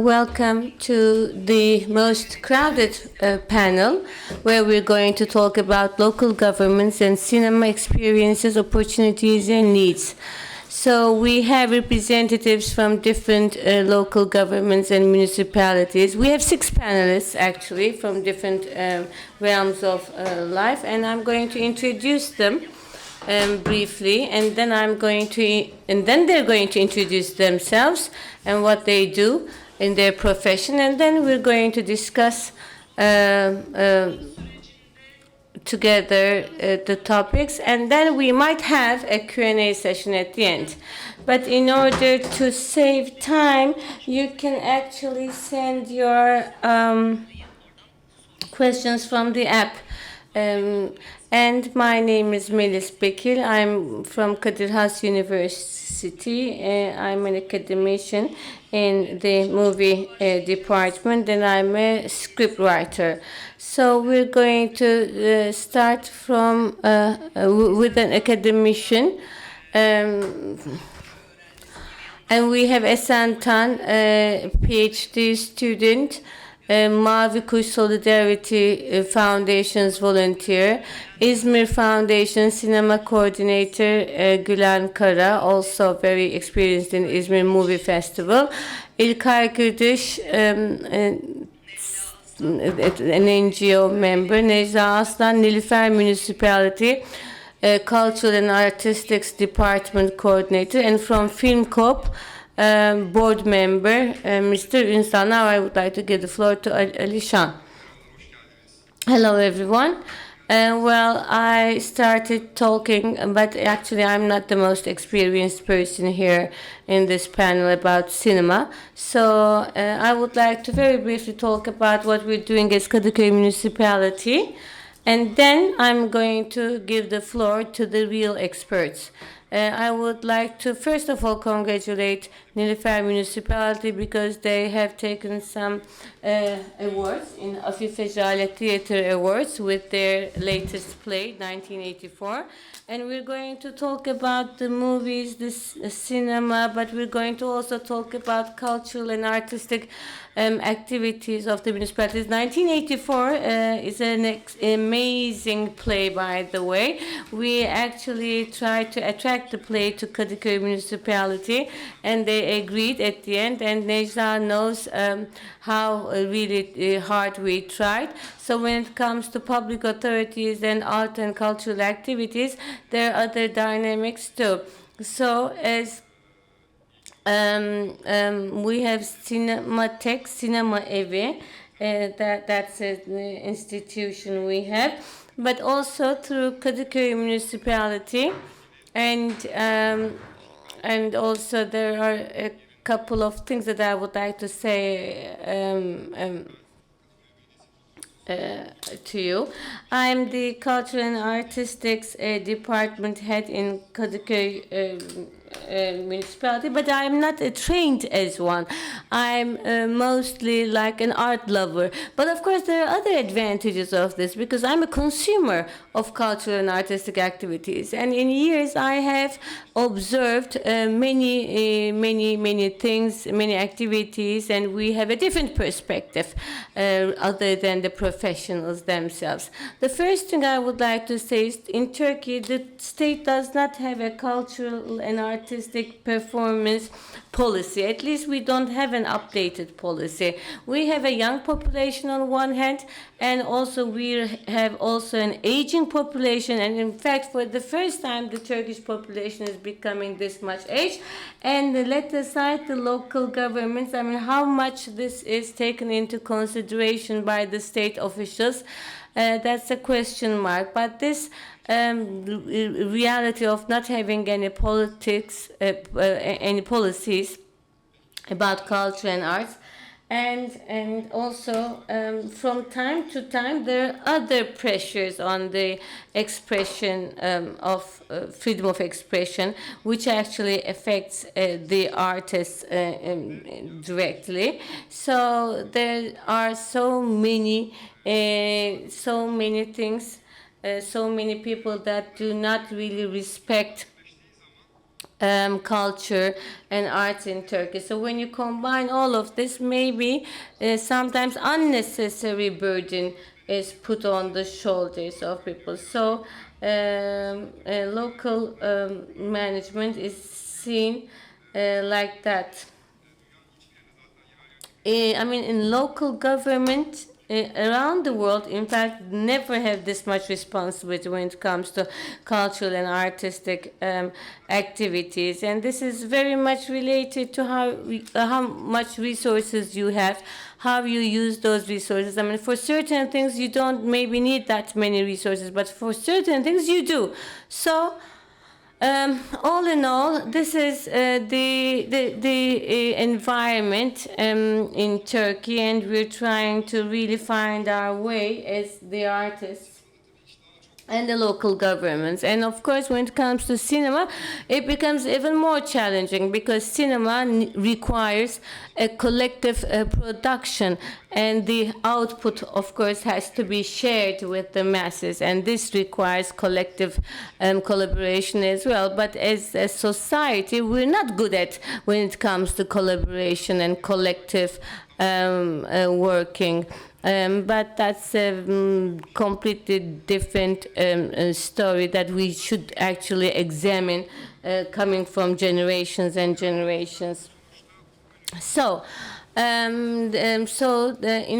welcome to the most crowded panel where we're going to talk about local governments and cinema experiences, opportunities, and needs. So we have representatives from different local governments and municipalities. We have 6 panelists actually from different realms of life, and I'm going to introduce them briefly, and then they're going to introduce themselves and what they do in their profession, and then we're going to discuss together the topics, and then we might have a Q&A session at the end. But in order to save time, you can actually send your questions from the app. And my name is Melis. I'm from Kadir University. I'm an academician in the movie department, and I'm a scriptwriter. So we're going to start from with an academician. And we have Esen Tan, a PhD student, Mavi Solidarity Foundation's volunteer, İzmir Foundation Cinema Coordinator Gülen, also very experienced in İzmir Movie Festival, İlkay, an NGO member, Nejla, Aslan, Nilüfer Municipality Cultural and Artistics Department Coordinator, and from Filmkoop, board member, Mr. Ünsal. Now I would like to give the floor to Alişan. Hello, everyone. Well, I started talking, but actually I'm not the most experienced person here in this panel about cinema. So I would like to very briefly talk about what we're doing as Kadıköy Municipality. And then I'm going to give the floor to the real experts. I would like to first of all congratulate Nilüfer Municipality because they have taken some awards in Afifejale Theater Awards with their latest play, 1984. And we're going to talk about the movies, the cinema, but we're going to also talk about cultural and artistic activities of the municipalities. 1984 is an amazing play, by the way. We actually tried to attract the play to Kadıköy Municipality, and they agreed at the end, and Nejla knows how really hard we tried. So when it comes to public authorities and art and cultural activities, there are other dynamics too. So as we have Cinematek, Sinema Evi, that's an institution we have, but also through Kadıköy Municipality, and also there are a couple of things that I would like to say to you. I'm the Cultural and Artistics Department head in Kadıköy Municipality, but I'm not trained as one. I'm mostly like an art lover. But of course, there are other advantages of this because I'm a consumer of cultural and artistic activities. And in years, I have observed many things, many activities, and we have a different perspective other than the professionals themselves. The first thing I would like to say is in Turkey, the state does not have a cultural and artistic performance policy. At least we don't have an updated policy. We have a young population on one hand, and also we have also an aging population, and in fact for the first time the Turkish population is becoming this much age. And let aside the local governments, I mean how much this is taken into consideration by the state officials, that's a question mark. But this reality of not having any politics, any policies about culture and arts, and also from time to time there are other pressures on the expression of freedom of expression, which actually affects the artists directly. So there are so many things, so many people that do not really respect culture and arts in Turkey. So when you combine all of this, maybe sometimes unnecessary burden is put on the shoulders of people. So local management is seen like that. I mean, in local government around the world, in fact, never have this much responsibility when it comes to cultural and artistic activities. And this is very much related to how much resources you have, how you use those resources. I mean, for certain things, you don't maybe need that many resources, but for certain things, you do. So, all in all, this is the environment in Turkey, and we're trying to really find our way as the artists and the local governments. And of course, when it comes to cinema, it becomes even more challenging because cinema requires a collective production, and the output, of course, has to be shared with the masses, and this requires collective collaboration as well. But as a society, we're not good at when it comes to collaboration and collective working. But that's a completely different story that we should actually examine, coming from generations and generations. So, in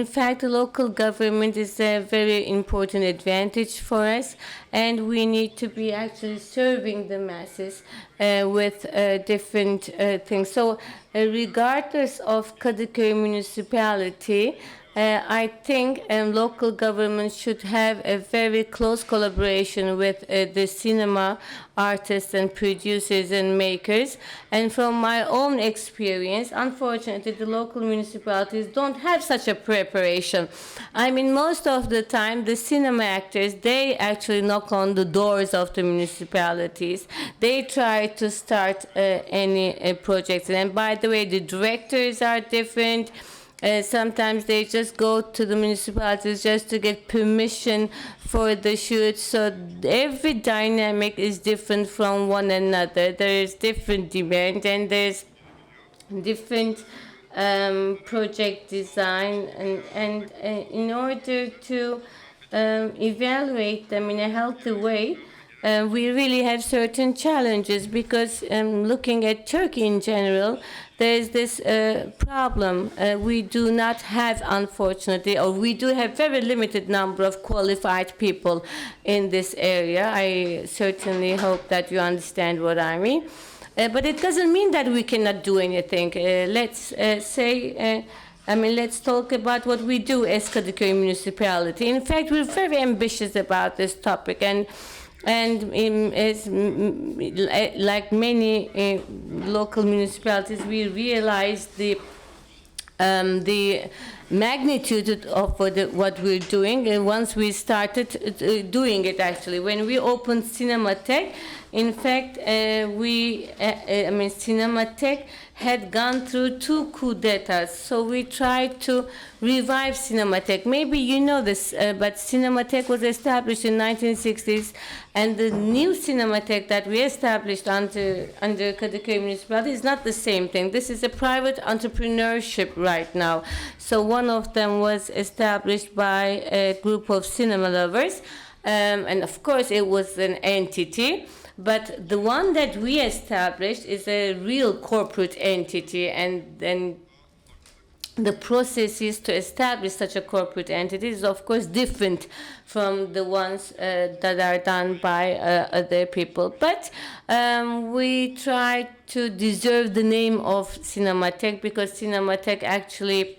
fact, the local government is a very important advantage for us, and we need to be actually serving the masses with different things. So, regardless of Kadıköy Municipality, I think local governments should have a very close collaboration with the cinema artists and producers and makers. And from my own experience, unfortunately, the local municipalities don't have such a preparation. I mean, most of the time, the cinema actors, they actually knock on the doors of the municipalities. They try to start any projects. And by the way, the directors are different. Sometimes they just go to the municipalities just to get permission for the shoot. So every dynamic is different from one another. There is different demand, and there's different project design. And in order to evaluate them in a healthy way, we really have certain challenges because looking at Turkey in general, there's this problem. We do not have, unfortunately, or we do have very limited number of qualified people in this area. I certainly hope that you understand what I mean. But it doesn't mean that we cannot do anything. Let's talk about what we do as Kadıköy Municipality. In fact, we're very ambitious about this topic, and like many local municipalities, we realized the magnitude of what we're doing. And once we started doing it, actually, when we opened Cinematech, in fact, Cinematech had gone through 2 coup d'etats. So we tried to revive Cinematech. Maybe you know this, but Cinematech was established in 1960s, and the new Cinematech that we established under Kadıköy Municipality is not the same thing. This is a private entrepreneurship right now. So one of them was established by a group of cinema lovers, and of course it was an entity. But the one that we established is a real corporate entity, and then the processes to establish such a corporate entity is, of course, different from the ones that are done by other people. But we try to deserve the name of Cinematech, because Cinematech actually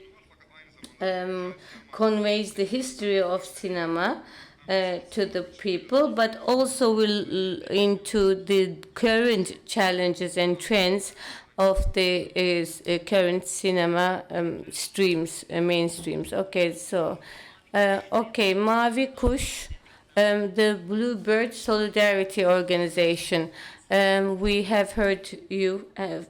conveys the history of cinema to the people, but also will into the current challenges and trends of the current cinema streams, mainstreams. Okay, so Mavi Kuş, the Bluebird Solidarity Organization. We have heard you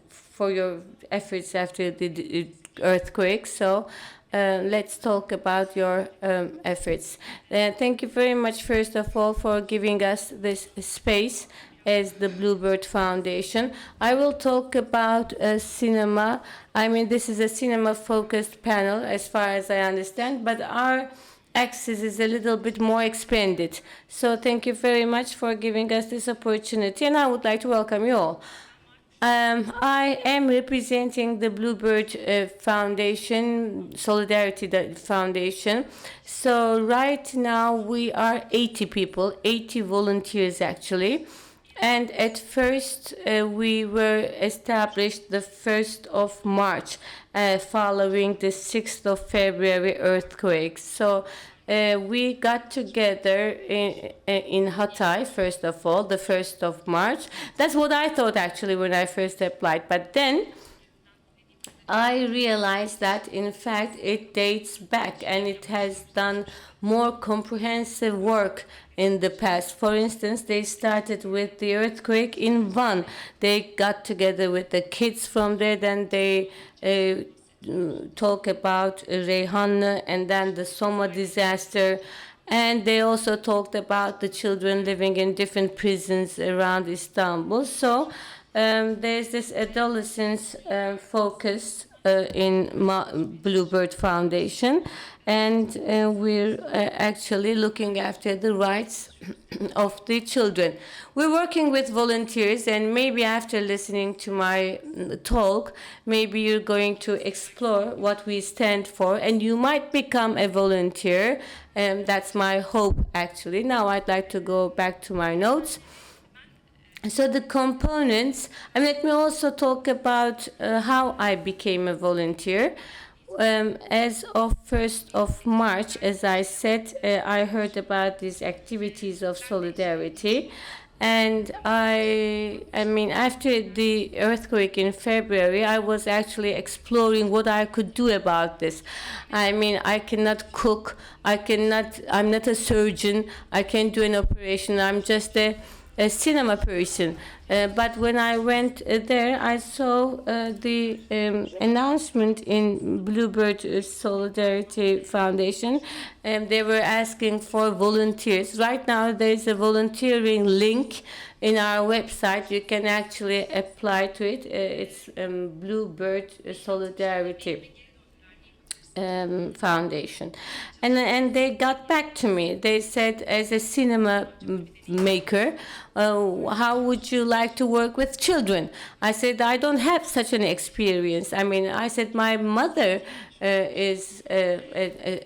for your efforts after the earthquake. So let's talk about your efforts. Thank you very much, first of all, for giving us this space as the Bluebird Foundation. I will talk about cinema. I mean, this is a cinema-focused panel as far as I understand, but our axis is a little bit more expanded. So thank you very much for giving us this opportunity, and I would like to welcome you all. I am representing the Bluebird Foundation, Solidarity Foundation. So right now we are 80 people, 80 volunteers actually. And at first we were established the 1st of March following the 6th of February earthquake. So we got together in Hatay, first of all, the 1st of March. That's what I thought actually when I first applied. But then I realized that in fact it dates back and it has done more comprehensive work in the past. For instance, they started with the earthquake in Van. They got together with the kids from there, then they talk about Reyhanlı and then the Soma disaster, and they also talked about the children living in different prisons around Istanbul. So there's this adolescence focus in Bluebird Foundation, and we're actually looking after the rights of the children. We're working with volunteers, and maybe after listening to my talk, maybe you're going to explore what we stand for, and you might become a volunteer, and that's my hope actually. Now I'd like to go back to my notes. So the components, and let me also talk about how I became a volunteer. As of 1st of March, as I said, I heard about these activities of solidarity. And I mean, after the earthquake in February, I was actually exploring what I could do about this. I mean, I cannot cook, I'm not a surgeon, I can't do an operation, I'm just a cinema person. But when I went there, I saw the announcement in Bluebird Solidarity Foundation, and they were asking for volunteers. Right now, there's a volunteering link in our website. You can actually apply to it. It's Bluebird Solidarity Foundation, and they got back to me. They said, as a cinema maker, how would you like to work with children? I said, I don't have such an experience. I mean, I said, my mother is a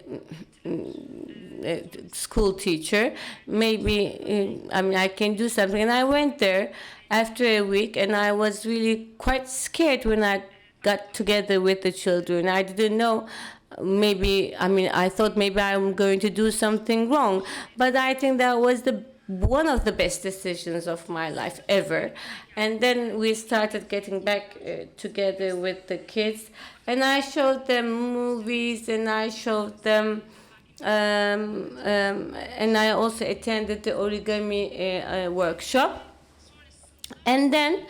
school teacher. Maybe I mean, I can do something. And I went there after a week, and I was really quite scared when I got together with the children. I didn't know, maybe, I mean, I thought maybe I'm going to do something wrong, but I think that was one of the best decisions of my life ever. And then we started getting back together with the kids, and I showed them movies, and I showed them and I also attended the origami workshop. And then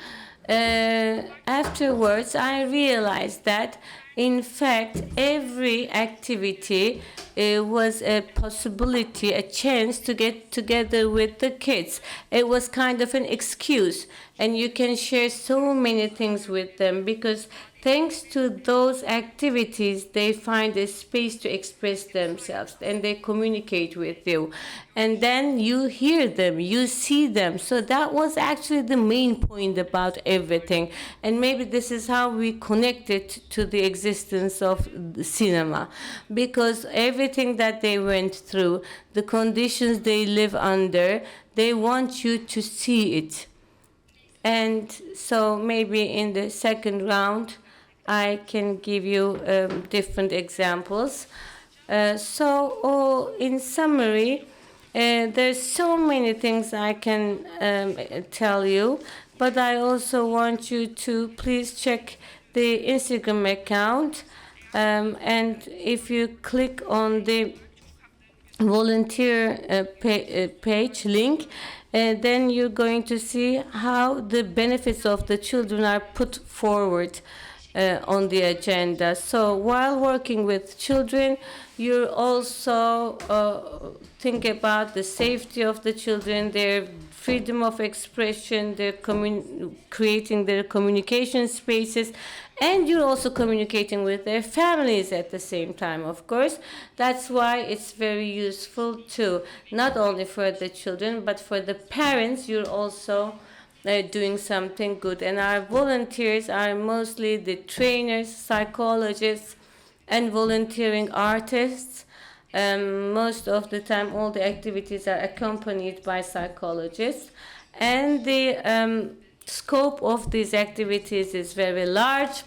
afterwards, I realized that, in fact, every activity was a possibility, a chance to get together with the kids. It was kind of an excuse, and you can share so many things with them, because thanks to those activities, they find a space to express themselves, and they communicate with you. And then you hear them, you see them. So that was actually the main point about everything. And maybe this is how we connected to the existence of the cinema, because everything that they went through, the conditions they live under, they want you to see it. And so maybe in the second round, I can give you different examples. So in summary, there's so many things I can tell you, but I also want you to please check the Instagram account, and if you click on the volunteer page link, then you're going to see how the benefits of the children are put forward. on the agenda. So while working with children, you also think about the safety of the children, their freedom of expression, their creating their communication spaces, and you're also communicating with their families at the same time, of course. That's why it's very useful too, not only for the children, but for the parents. You're also doing something good. And our volunteers are mostly the trainers, psychologists, and volunteering artists. Most of the time, all the activities are accompanied by psychologists. And the scope of these activities is very large,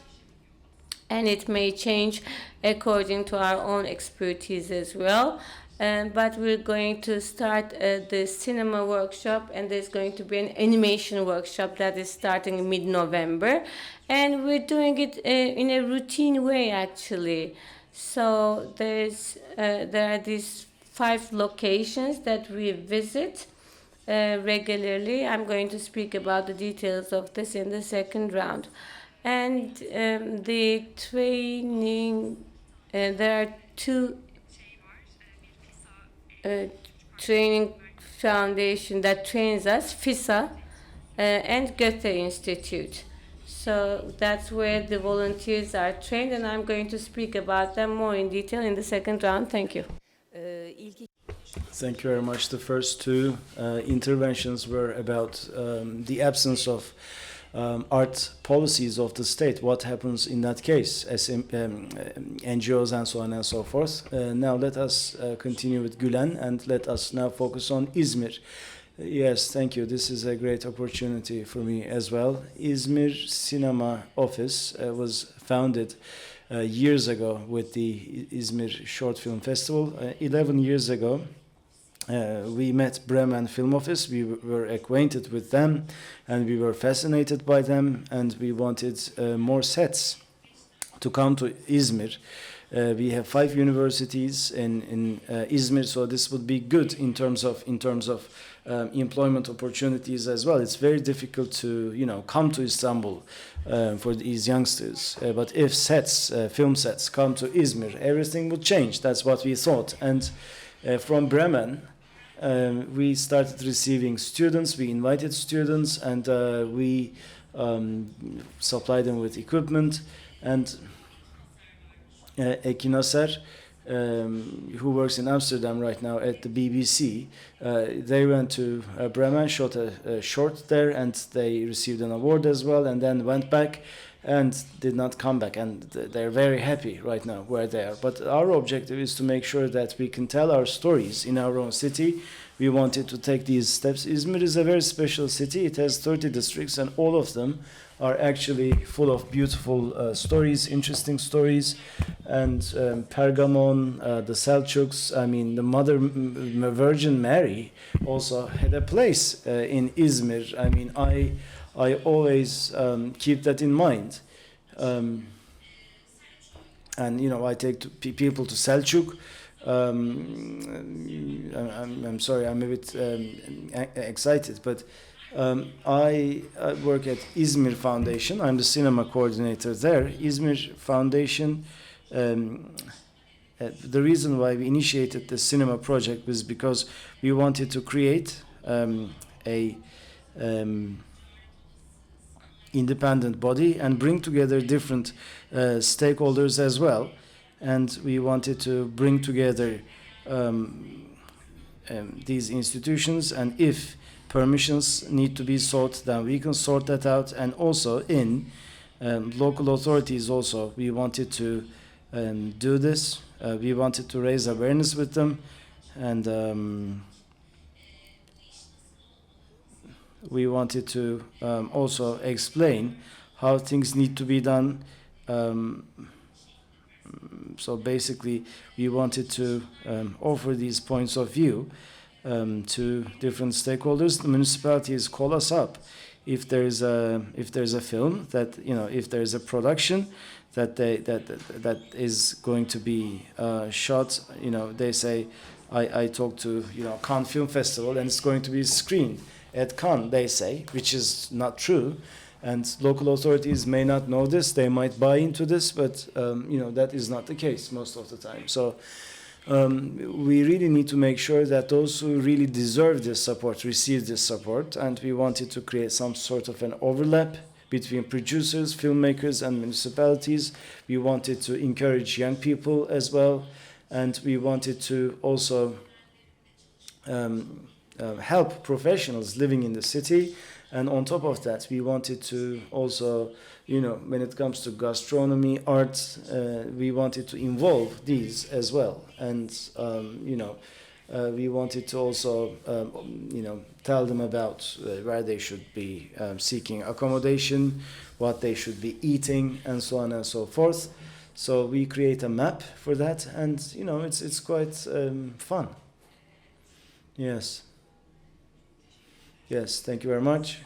and it may change according to our own expertise as well. But we're going to start the cinema workshop, and there's going to be an animation workshop that is starting mid-November, and we're doing it in a routine way, actually. So there are these 5 locations that we visit regularly. I'm going to speak about the details of this in the second round. And the training, there are 2 training foundation that trains us, FISA and Goethe Institute. So that's where the volunteers are trained, and I'm going to speak about them more in detail in the second round. Thank you. Thank you very much. The first 2 interventions were about the absence of art policies of the state. What happens in that case as NGOs and so on and so forth. Now let us continue with Gülen, and let us now focus on İzmir. Yes, thank you. This is a great opportunity for me as well. İzmir Cinema Office was founded years ago with the İzmir Short Film Festival. 11 years ago, we met Bremen Film Office. We were acquainted with them, and we were fascinated by them, and we wanted more sets to come to İzmir. We have 5 universities in İzmir, so this would be good in terms of employment opportunities as well. It's very difficult to come to Istanbul for these youngsters. But if film sets come to İzmir, everything would change. That's what we thought. And from Bremen, we started receiving students. We invited students, and we supplied them with equipment. And Ekinaser, who works in Amsterdam right now at the BBC, they went to Bremen, shot a short there, and they received an award as well, and then went back and did not come back, and they're very happy right now where they are. But our objective is to make sure that we can tell our stories in our own city. We wanted to take these steps. İzmir is a very special city. It has 30 districts, and all of them are actually full of beautiful stories, interesting stories. And Pergamon, the Selçuks, the Mother Virgin Mary also had a place in İzmir. I always keep that in mind. And I take people to Selçuk. I'm sorry, I'm a bit excited, but I work at İzmir Foundation. I'm the cinema coordinator there. İzmir Foundation, the reason why we initiated the cinema project was because we wanted to create a independent body and bring together different stakeholders as well. And we wanted to bring together these institutions, and if permissions need to be sought, then we can sort that out. And also in local authorities also, we wanted to do this. We wanted to raise awareness with them, and we wanted to also explain how things need to be done. So basically, we wanted to offer these points of view to different stakeholders. The municipalities call us up if there is a film that if there is a production that is going to be shot. They say, I talked to Cannes Film Festival, and it's going to be screened at Cannes. They say, which is not true. And local authorities may not know this, they might buy into this, but that is not the case most of the time. So we really need to make sure that those who really deserve this support receive this support, and we wanted to create some sort of an overlap between producers, filmmakers, and municipalities. We wanted to encourage young people as well, and we wanted to also help professionals living in the city. And on top of that, we wanted to also, when it comes to gastronomy, art, we wanted to involve these as well. And, we wanted to also, tell them about where they should be seeking accommodation, what they should be eating, and so on and so forth. So we create a map for that, and, it's quite fun. Yes. Yes, thank you very much.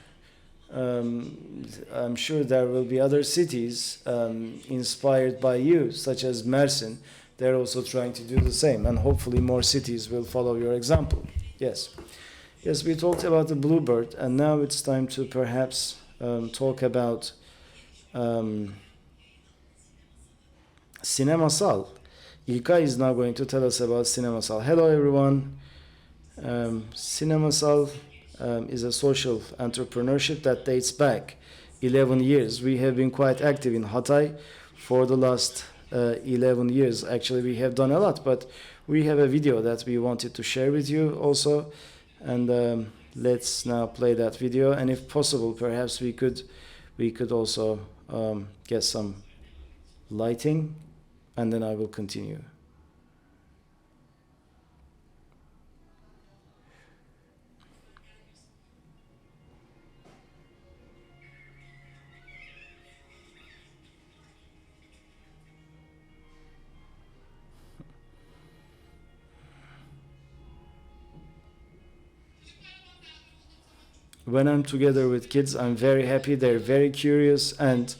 I'm sure there will be other cities inspired by you, such as Mersin. They're also trying to do the same, and hopefully more cities will follow your example. Yes. Yes, we talked about the Bluebird, and now it's time to perhaps talk about Sinemasal. İlkay is now going to tell us about Sinemasal. Hello, everyone. Sinemasal is a social entrepreneurship that dates back 11 years. We have been quite active in Hatay for the last 11 years. Actually, we have done a lot, but we have a video that we wanted to share with you also. And let's now play that video. And if possible, perhaps we could also get some lighting, and then I will continue. When I'm together with kids, I'm very happy. They're very curious, and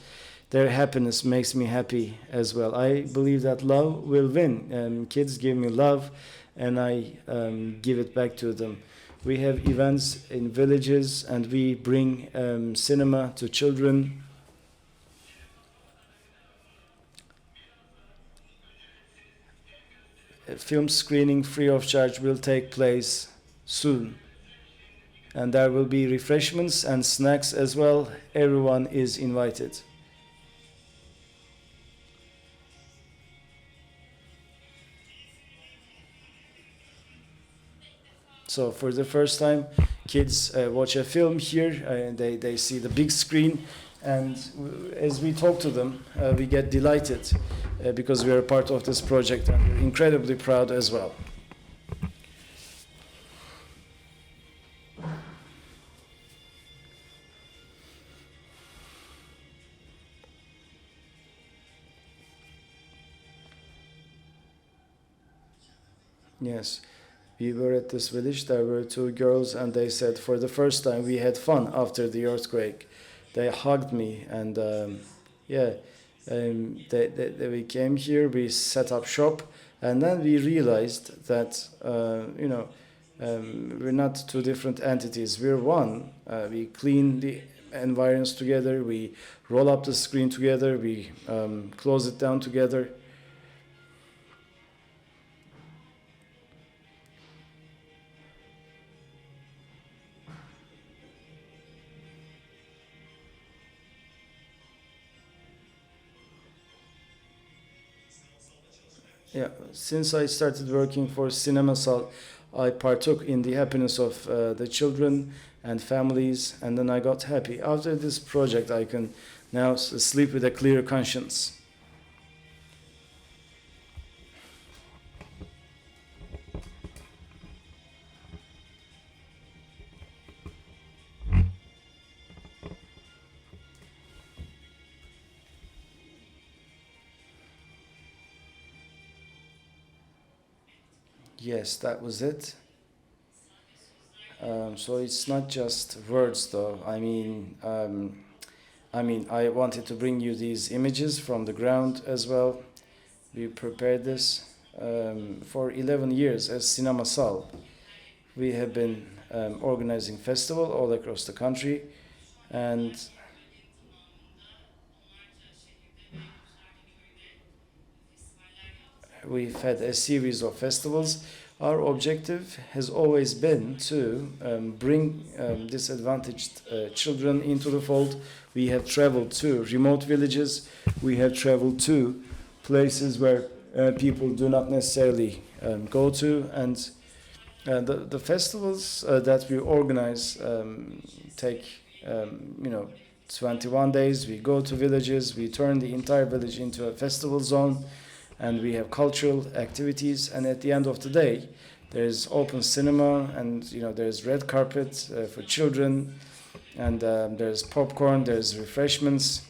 their happiness makes me happy as well. I believe that love will win. Kids give me love, and I give it back to them. We have events in villages, and we bring cinema to children. A film screening free of charge will take place soon. And there will be refreshments and snacks as well. Everyone is invited. So for the first time, kids watch a film here. They see the big screen. And as we talk to them, we get delighted because we are a part of this project, and we're incredibly proud as well. Yes, we were at this village. There were two girls, and they said for the first time we had fun after the earthquake. They hugged me, and we came here. We set up shop, and then we realized that we're not two different entities. We're one. We clean the environs together. We roll up the screen together. We close it down together. Yeah, since I started working for Sinemasal, I partook in the happiness of the children and families, and then I got happy. After this project, I can now sleep with a clear conscience. Yes, that was it. So it's not just words, though. I mean, I wanted to bring you these images from the ground as well. We prepared this for 11 years as Sinemasal. We have been organizing festival all across the country, and we've had a series of festivals. Our objective has always been to bring disadvantaged children into the fold. We have traveled to remote villages. We have traveled to places where people do not necessarily go to, and the festivals that we organize take 21 days. We go to villages. We turn the entire village into a festival zone. And we have cultural activities, and at the end of the day, there's open cinema, and there's red carpet for children, and there's popcorn, there's refreshments,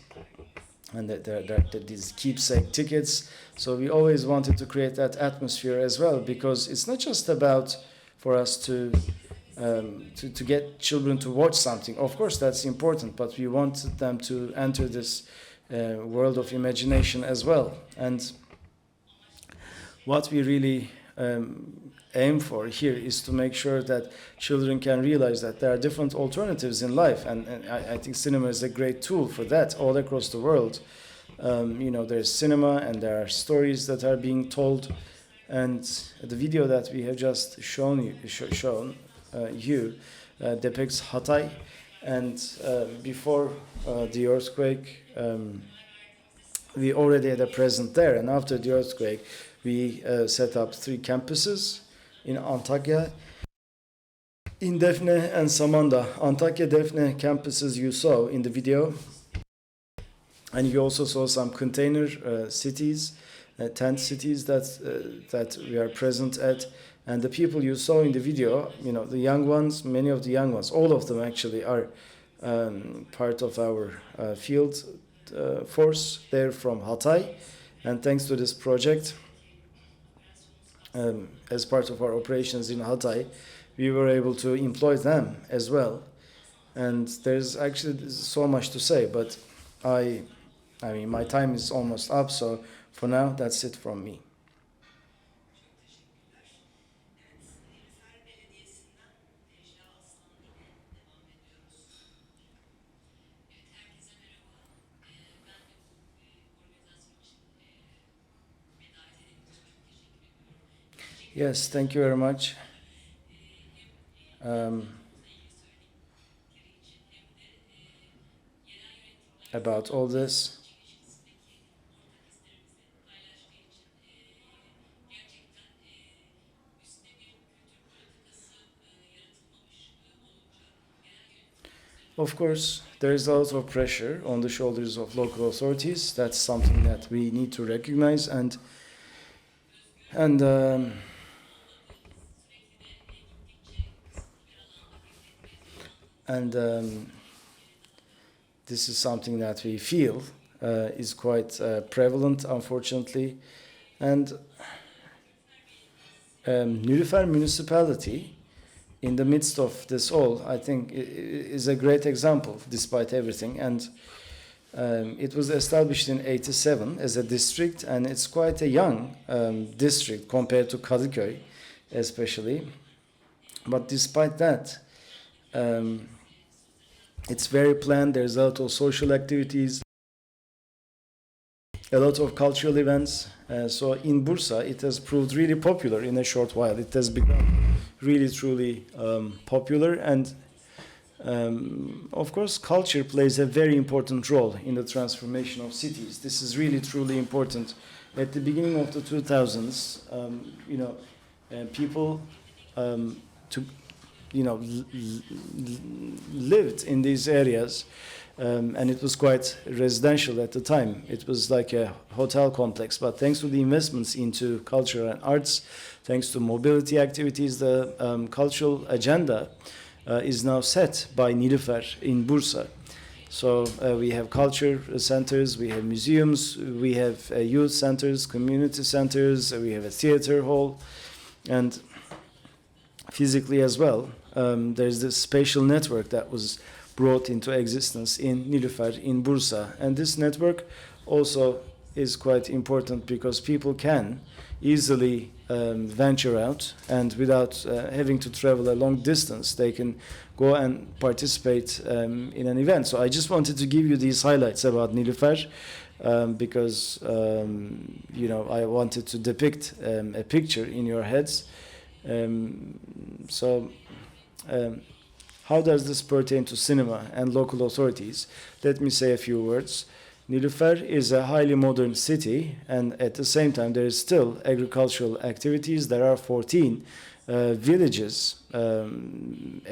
and there are these keepsake tickets. So we always wanted to create that atmosphere as well, because it's not just about for us to get children to watch something. Of course, that's important, but we wanted them to enter this world of imagination as well. And what we really aim for here is to make sure that children can realize that there are different alternatives in life, and I think cinema is a great tool for that all across the world. There's cinema, and there are stories that are being told, and the video that we have just shown you depicts Hatay, and before the earthquake, we already had a presence there, and after the earthquake, we set up 3 campuses in Antakya, in Defne, and Samanda. Antakya, Defne campuses you saw in the video, and you also saw some container cities, tent cities that we are present at. And the people you saw in the video, the young ones, many of the young ones, all of them actually are part of our field force. They're from Hatay, and thanks to this project, as part of our operations in Hatay, we were able to employ them as well. And there's actually so much to say, but I mean, my time is almost up, so for now, that's it from me. Yes, thank you very much. About all this. Of course, there is a lot of pressure on the shoulders of local authorities. That's something that we need to recognize, and this is something that we feel is quite prevalent, unfortunately. And Nilüfer Municipality, in the midst of this all, I think is a great example, despite everything. And it was established in '87 as a district, and it's quite a young district compared to Kadıköy, especially. But despite that, it's very planned. There's a lot of social activities, a lot of cultural events. So in Bursa, it has proved really popular in a short while. It has become really, truly popular. And of course, culture plays a very important role in the transformation of cities. This is really, truly important. At the beginning of the 2000s, people lived in these areas, and it was quite residential at the time. It was like a hotel complex, but thanks to the investments into culture and arts, thanks to mobility activities, the cultural agenda is now set by Nilüfer in Bursa. So we have culture centers, we have museums, we have youth centers, community centers, we have a theater hall, and physically as well. There's this spatial network that was brought into existence in Nilüfer in Bursa, and this network also is quite important because people can easily venture out, and without having to travel a long distance, they can go and participate in an event. So I just wanted to give you these highlights about Nilüfer because I wanted to depict a picture in your heads. How does this pertain to cinema and local authorities? Let me say a few words. Nilüfer is a highly modern city, and at the same time there is still agricultural activities. There are 14 villages, a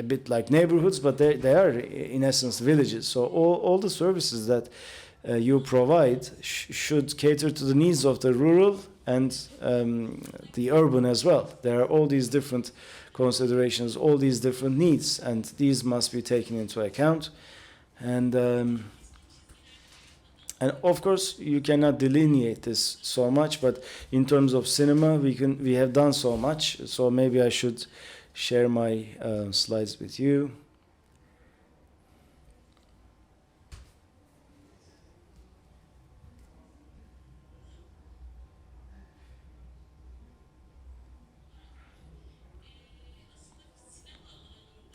bit like neighborhoods, but they are in essence villages. So all the services that you provide should cater to the needs of the rural and the urban as well. There are all these different considerations, all these different needs, and these must be taken into account. And of course, you cannot delineate this so much, but in terms of cinema, we have done so much. So maybe I should share my slides with you.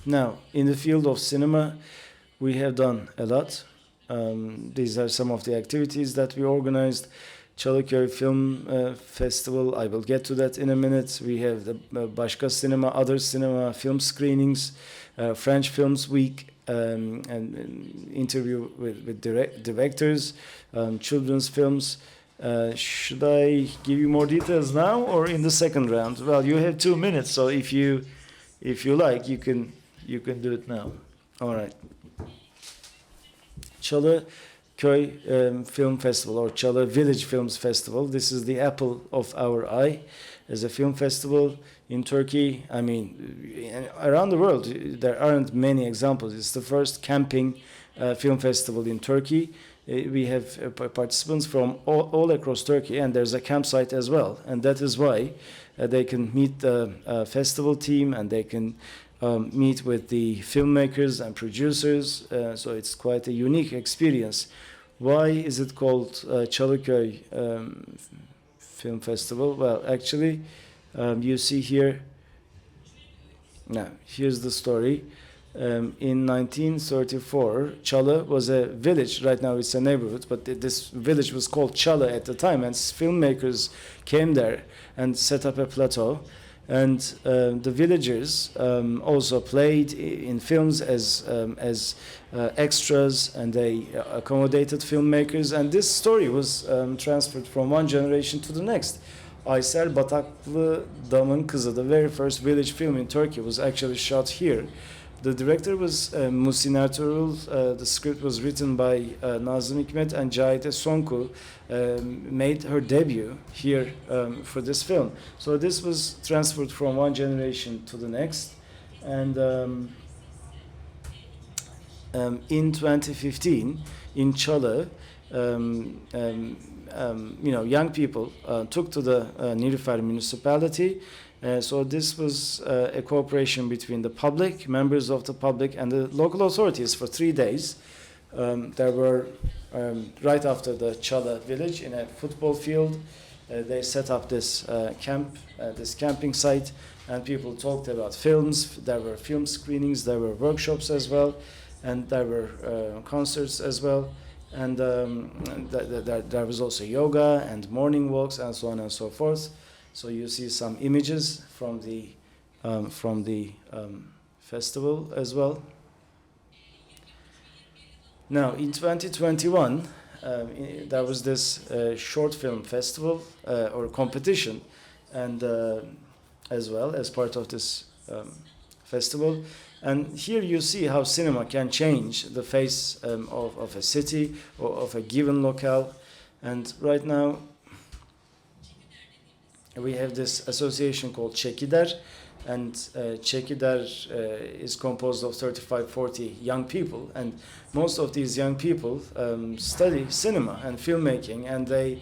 Now, in the field of cinema, we have done a lot. These are some of the activities that we organized. Çalıköy Film Festival, I will get to that in a minute. We have the Başka Cinema, Other Cinema, film screenings, French Films Week, and interview with directors, children's films. Should I give you more details now or in the second round? Well, you have 2 minutes, so if you like, you can do it now. All right. Çalıköy Film Festival, or Çalı Village Films Festival. This is the apple of our eye as a film festival in Turkey. I mean, around the world, there aren't many examples. It's the first camping film festival in Turkey. We have participants from all across Turkey, and there's a campsite as well. And that is why they can meet the festival team, and they can meet with the filmmakers and producers, so it's quite a unique experience. Why is it called Çalıköy Film Festival? Well, actually, you see here, now here's the story. In 1934, Çalı was a village. Right now it's a neighborhood, but this village was called Çalı at the time, and filmmakers came there and set up a plateau. And the villagers also played in films as extras, and they accommodated filmmakers. And this story was transferred from one generation to the next. Aysel Bataklı Dam'ın Kızı, the very first village film in Turkey, was actually shot here. The director was Muhsin Ertuğrul. The script was written by Nazım Hikmet, and Cahide Sonku made her debut here for this film. So this was transferred from one generation to the next. And in 2015, in Çalı, young people took to the Nilüfer Municipality. So this was a cooperation between the public, members of the public, and the local authorities for 3 days. There were, right after the Çalı village, in a football field, they set up this camp, this camping site, and people talked about films. There were film screenings, there were workshops as well, and there were concerts as well. And there was also yoga and morning walks and so on and so forth. So you see some images from the festival as well. Now in 2021, there was this short film festival or competition, and as well as part of this festival. And here you see how cinema can change the face of a city or of a given locale. And right now, we have this association called Çekider, and Çekider is composed of 35-40 young people, and most of these young people study cinema and filmmaking, and they,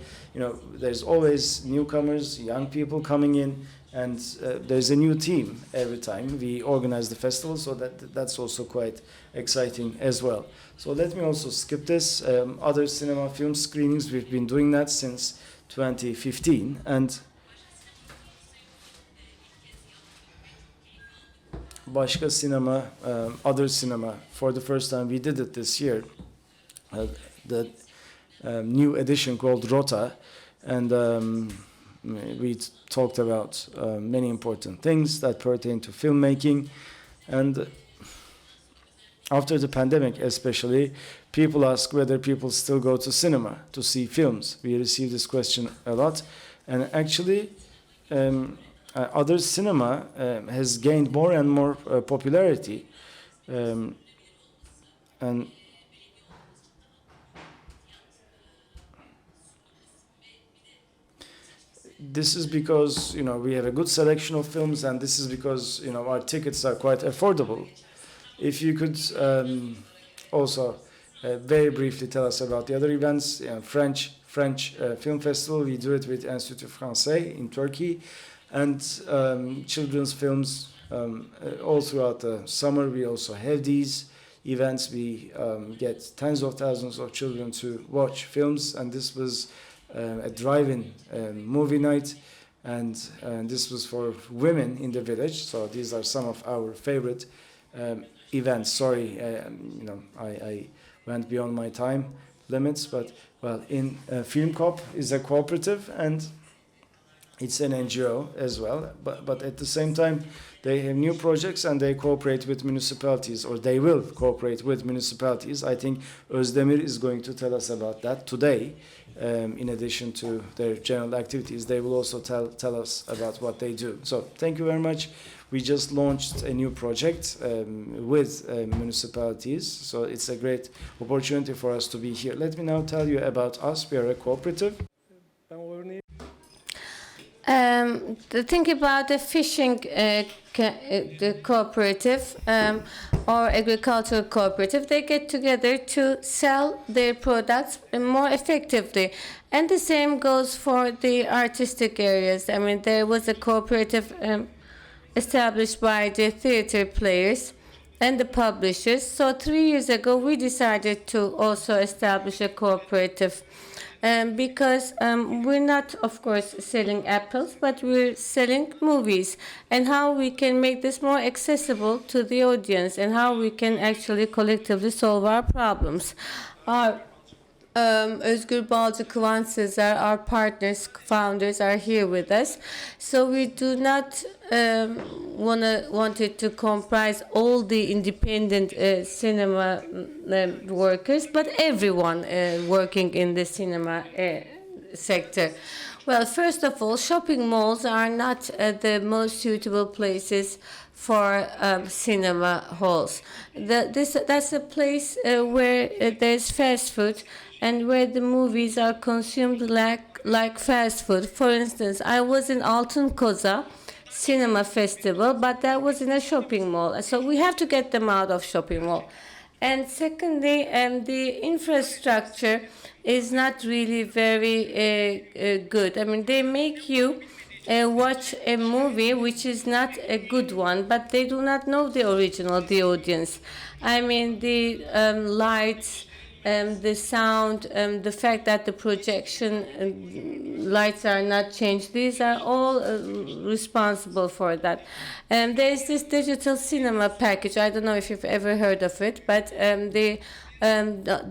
there's always newcomers, young people coming in, and there's a new theme every time we organize the festival, so that's also quite exciting as well. So let me also skip this. Other cinema film screenings, we've been doing that since 2015, and başka cinema, other cinema, for the first time we did it this year, the new edition called Rota, and we talked about many important things that pertain to filmmaking. And after the pandemic especially, people ask whether people still go to cinema to see films. We receive this question a lot, and actually other cinema has gained more and more popularity, and this is because, you know, we have a good selection of films, and this is because, you know, our tickets are quite affordable. If you could also very briefly tell us about the other events. French Film Festival, we do it with Institut Français in Turkey, and children's films all throughout the summer. We also have these events. We get tens of thousands of children to watch films, and this was a drive-in movie night, and this was for women in the village. So these are some of our favorite events. Sorry, you know, I went beyond my time limits, but well, in Filmkoop is a cooperative, and it's an NGO as well, but at the same time they have new projects and they cooperate with municipalities, or they will cooperate with municipalities. I think Özdemir is going to tell us about that today. In addition to their general activities, they will also tell us about what they do. So thank you very much. We just launched a new project with municipalities, so it's a great opportunity for us to be here. Let me now tell you about us. We are a cooperative. Think about the fishing the cooperative or agricultural cooperative. They get together to sell their products more effectively. And the same goes for the artistic areas. I mean, there was a cooperative established by the theater players and the publishers. So 3 years ago, we decided to also establish a cooperative. Because we're not, of course, selling apples, but we're selling movies, and how we can make this more accessible to the audience, and how we can actually collectively solve our problems. Our Özgür Balcı, Kıvanç Sezer, our partners, founders are here with us. So we do not want it to comprise all the independent cinema workers, but everyone working in the cinema sector. Well, first of all, shopping malls are not the most suitable places for cinema halls. That's a place where there's fast food, and where the movies are consumed like fast food. For instance, I was in Altın Koza Cinema Festival, but that was in a shopping mall. So we have to get them out of shopping mall. And secondly, the infrastructure is not really very good. I mean, they make you watch a movie which is not a good one, but they do not know the original, the audience. I mean, the lights, the sound, the fact that the projection lights are not changed, these are all responsible for that. There's this digital cinema package. I don't know if you've ever heard of it, but the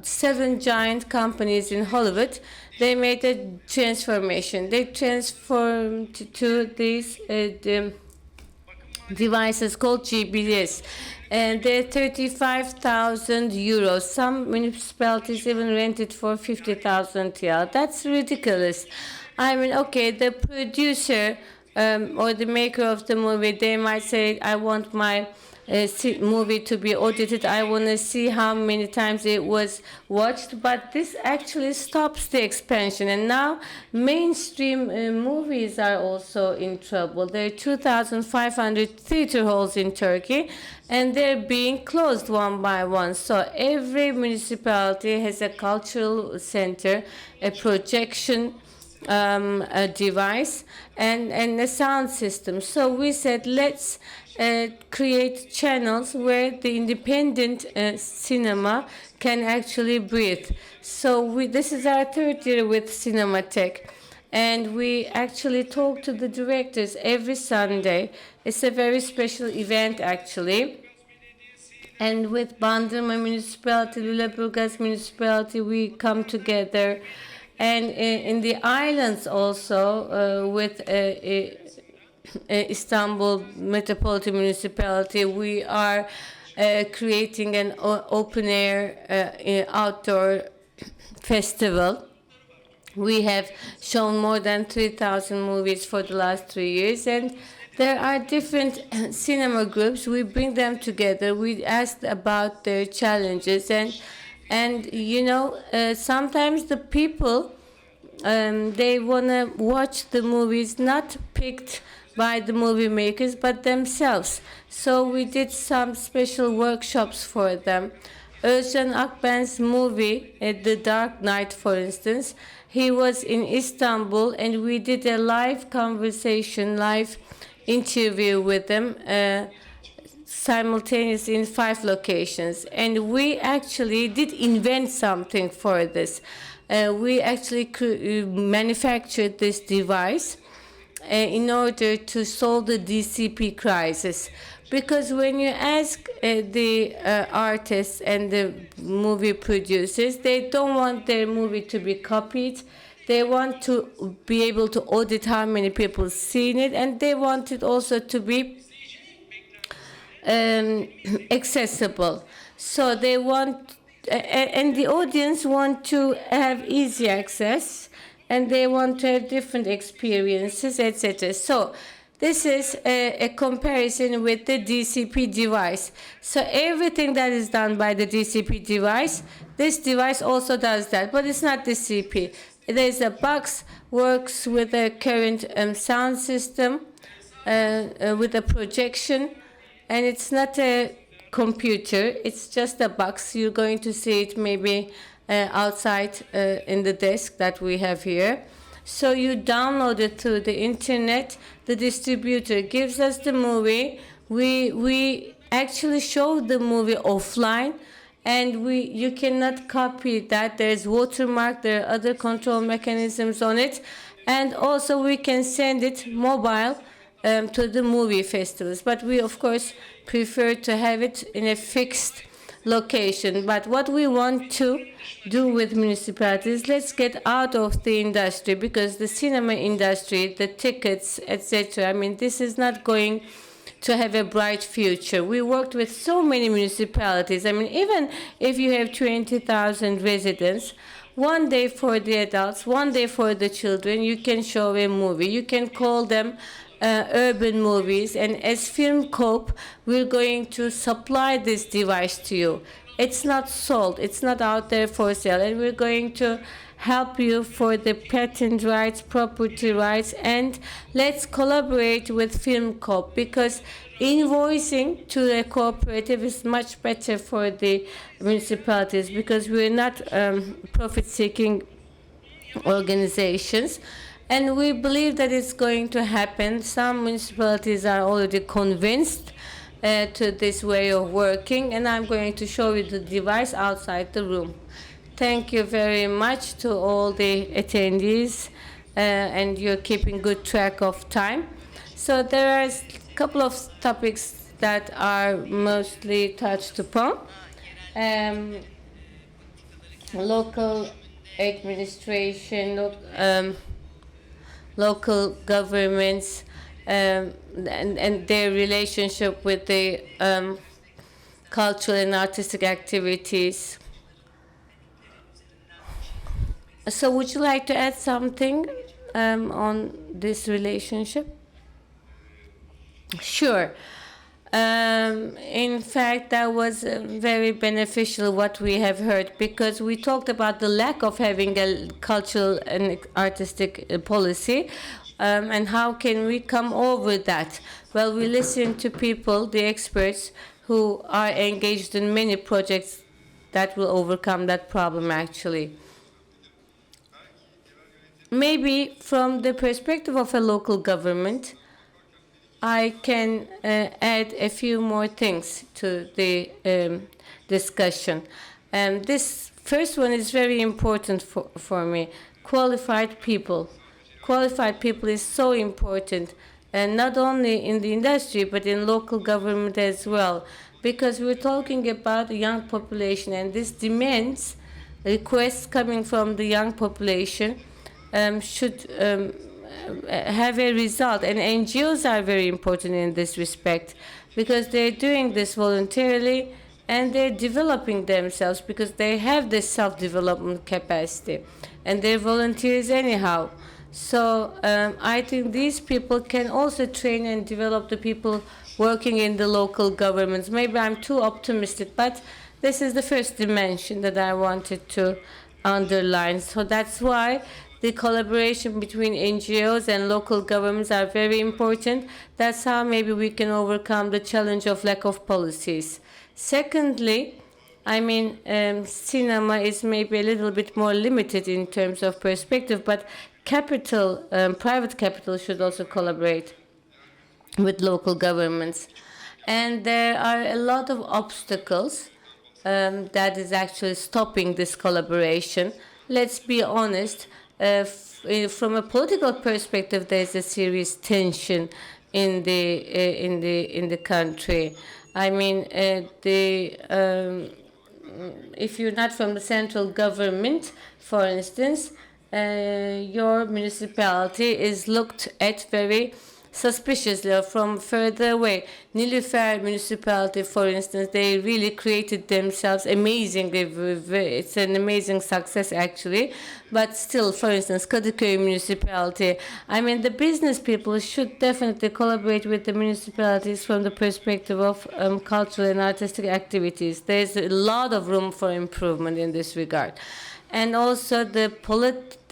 7 giant companies in Hollywood, they made a transformation. They transformed to these devices called GBS. And they're 35,000 euros. Some municipalities even rent it for 50,000 TL. That's ridiculous. I mean, okay, the producer or the maker of the movie, they might say, I want my movie to be audited. I want to see how many times it was watched. But this actually stops the expansion. And now mainstream movies are also in trouble. There are 2,500 theater halls in Turkey, and they're being closed one by one. So every municipality has a cultural center, a projection a device and a sound system. So we said, let's create channels where the independent cinema can actually breathe. So this is our third year with Cinematech. And we actually talk to the directors every Sunday. It's a very special event, actually. And with Bandırma Municipality, Lüleburgaz Municipality, we come together. And in the islands also, with Istanbul Metropolitan Municipality, we are creating an open-air outdoor festival. We have shown more than 3,000 movies for the last 3 years, and there are different cinema groups. We bring them together. We ask about their challenges, and you know, sometimes the people they wanna watch the movies not picked by the movie makers but themselves. So we did some special workshops for them. Özcan Akben's movie, The Dark Knight, for instance, he was in Istanbul and we did a live conversation, live interview with him simultaneously in 5 locations. And we actually did invent something for this. We actually manufactured this device in order to solve the DCP crisis. Because when you ask the artists and the movie producers, they don't want their movie to be copied. They want to be able to audit how many people seen it, and they want it also to be accessible. So they want, and the audience want to have easy access, and they want to have different experiences, etc. So this is a comparison with the DCP device. So everything that is done by the DCP device, this device also does that, but it's not DCP. There's a box, works with a current sound system, with a projection, and it's not a computer, it's just a box. You're going to see it maybe outside in the desk that we have here. So you download it through the internet. The distributor gives us the movie. We actually show the movie offline, and you cannot copy that. There's watermark. There are other control mechanisms on it, and also we can send it mobile to the movie festivals. But we of course prefer to have it in a fixed location. But what we want to do with municipalities, let's get out of the industry, because the cinema industry, the tickets, etc., I mean, this is not going to have a bright future. We worked with so many municipalities. I mean, even if you have 20,000 residents, one day for the adults, one day for the children, you can show a movie. You can call them urban movies, and as Filmkoop, we're going to supply this device to you. It's not sold, it's not out there for sale, and we're going to help you for the patent rights, property rights, and let's collaborate with Filmkoop, because invoicing to a cooperative is much better for the municipalities, because we're not profit-seeking organizations. And we believe that it's going to happen. Some municipalities are already convinced to this way of working, and I'm going to show you the device outside the room. Thank you very much to all the attendees, and you're keeping good track of time. So there are a couple of topics that are mostly touched upon. Local administration, local governments, and their relationship with the cultural and artistic activities. So would you like to add something on this relationship? Sure. In fact, that was very beneficial what we have heard, because we talked about the lack of having a cultural and artistic policy, and how can we come over that? Well, we listen to people, the experts, who are engaged in many projects that will overcome that problem, actually. maybe from the perspective of a local government, I can add a few more things to the discussion. This first one is very important for me. Qualified people. Qualified people is so important, and not only in the industry, but in local government as well. Because we're talking about a young population, and this demands requests coming from the young population should have a result. And NGOs are very important in this respect, because they're doing this voluntarily and they're developing themselves because they have this self-development capacity and they're volunteers anyhow. So I think these people can also train and develop the people working in the local governments. Maybe I'm too optimistic, but this is the first dimension that I wanted to underline. So that's why the collaboration between NGOs and local governments are very important. That's how maybe we can overcome the challenge of lack of policies. Secondly, I mean, cinema is maybe a little bit more limited in terms of perspective, but capital, private capital should also collaborate with local governments. And there are a lot of obstacles that is actually stopping this collaboration. Let's be honest, from a political perspective, there's a serious tension in the country. I mean, if you're not from the central government, for instance, your municipality is looked at very suspiciously or from further away. Nilüfer Municipality, for instance, they really created themselves amazingly. It's an amazing success, actually. But still, for instance, Kadıköy Municipality, I mean, the business people should definitely collaborate with the municipalities from the perspective of cultural and artistic activities. There's a lot of room for improvement in this regard. And also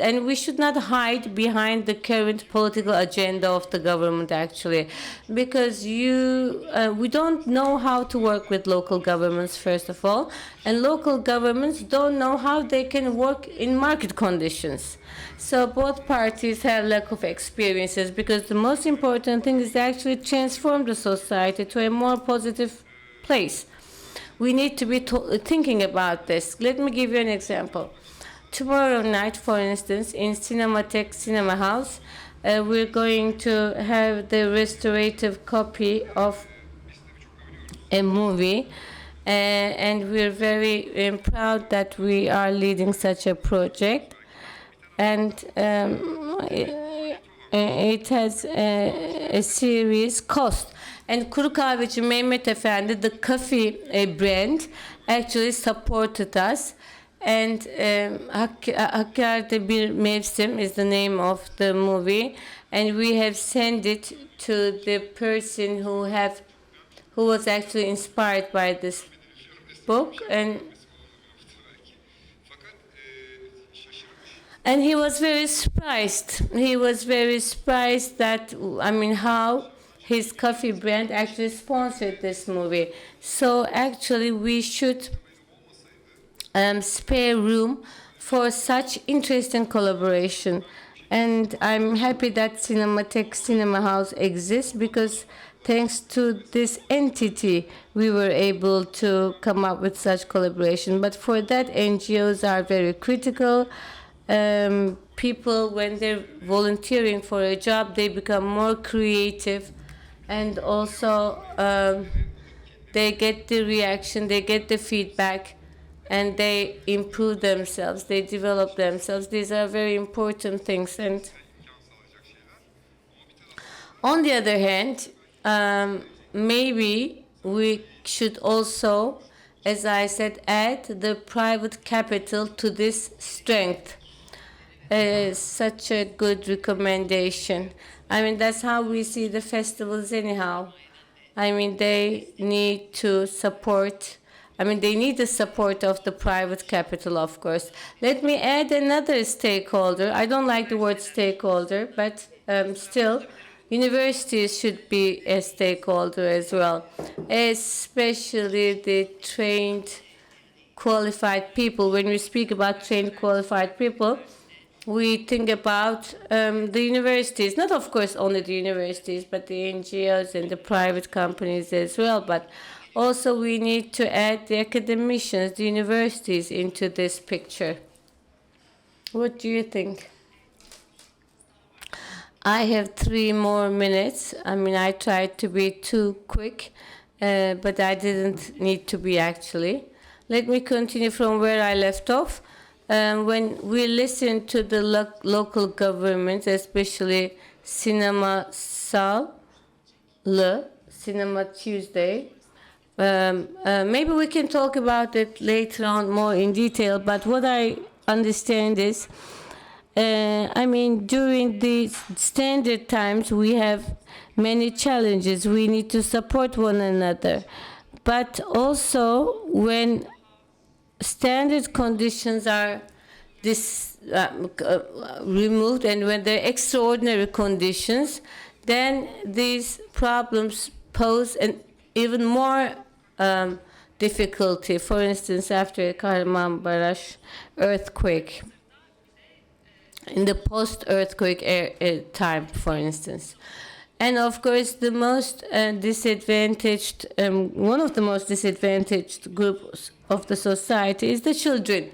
and we should not hide behind the current political agenda of the government, actually, because we don't know how to work with local governments, first of all, and local governments don't know how they can work in market conditions. So both parties have lack of experiences, because the most important thing is to actually transform the society to a more positive place. We need to be thinking about this. Let me give you an example. Tomorrow night, for instance, in Cinematek Cinema House, we're going to have the restorative copy of a movie, and we're very proud that we are leading such a project. And it has a serious cost. And Kuru Kahveci Mehmet Efendi, the coffee brand, actually supported us. And Hakkari'de Bir Mevsim is the name of the movie, and we have sent it to the person who was actually inspired by this book, and he was very surprised. He was very surprised that, I mean, how his coffee brand actually sponsored this movie. So actually we should spare room for such interesting collaboration. And I'm happy that Cinematek Cinema House exists, because thanks to this entity we were able to come up with such collaboration. But for that, NGOs are very critical. People, when they're volunteering for a job, they become more creative, and also they get the reaction, they get the feedback, and they improve themselves, they develop themselves. These are very important things. And on the other hand, maybe we should also, as I said, add the private capital to this strength. Such a good recommendation. I mean, that's how we see the festivals anyhow. I mean, they need to support, they need the support of the private capital, of course. Let me add another stakeholder. I don't like the word stakeholder, but still, universities should be a stakeholder as well, especially the trained, qualified people. When we speak about trained, qualified people, we think about the universities, not of course only the universities, but the NGOs and the private companies as well. But also we need to add the academicians, the universities into this picture. What do you think? I have 3 more minutes. I mean, I tried to be too quick, but I didn't need to be actually. Let me continue from where I left off. When we listen to the local governments, especially Sinemaasal, Cinema Tuesday, maybe we can talk about it later on more in detail, but what I understand is, I mean, during the standard times, we have many challenges. We need to support one another. But also, when standard conditions are removed and when there are extraordinary conditions, then these problems pose an even more difficulty. For instance, after Kahramanmaraş earthquake, in the post-earthquake time, for instance. And of course, the most disadvantaged, one of the most disadvantaged groups of the society is the children.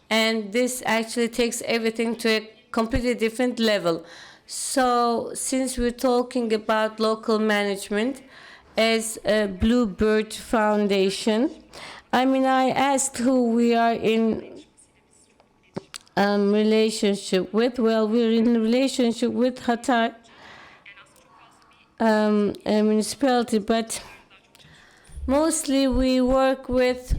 And this actually takes everything to a completely different level. So since we're talking about local management as a Bluebird Foundation, I mean, I asked who we are in relationship with. Well, we're in a relationship with Hatay municipality, but mostly we work with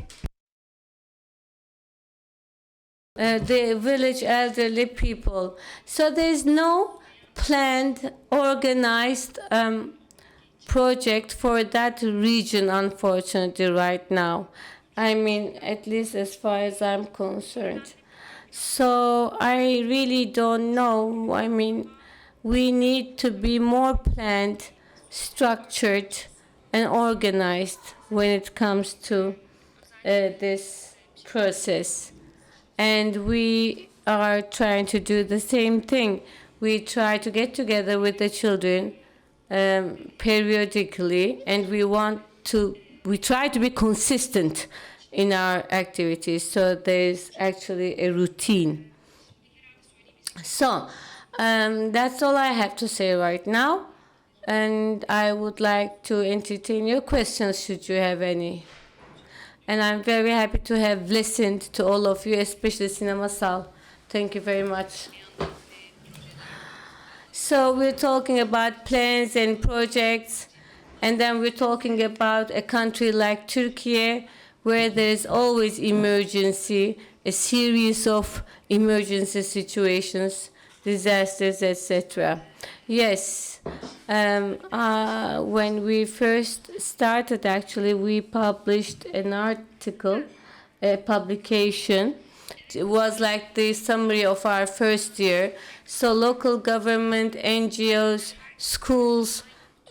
the village elderly people. So there's no planned, organized project for that region, unfortunately, right now. I mean, at least as far as I'm concerned. So I really don't know. I mean, we need to be more planned, structured, and organized when it comes to this process. And we are trying to do the same thing. We try to get together with the children periodically, and we try to be consistent in our activities, so there's actually a routine. So that's all I have to say right now, and I would like to entertain your questions should you have any. And I'm very happy to have listened to all of you, especially Sinemasal. Thank you very much. So we're talking about plans and projects, and then we're talking about a country like Turkey, where there's always emergency, a series of emergency situations, disasters, etc. Yes, when we first started, actually, we published an article, a publication. It was like the summary of our first year. So local government, NGOs, schools,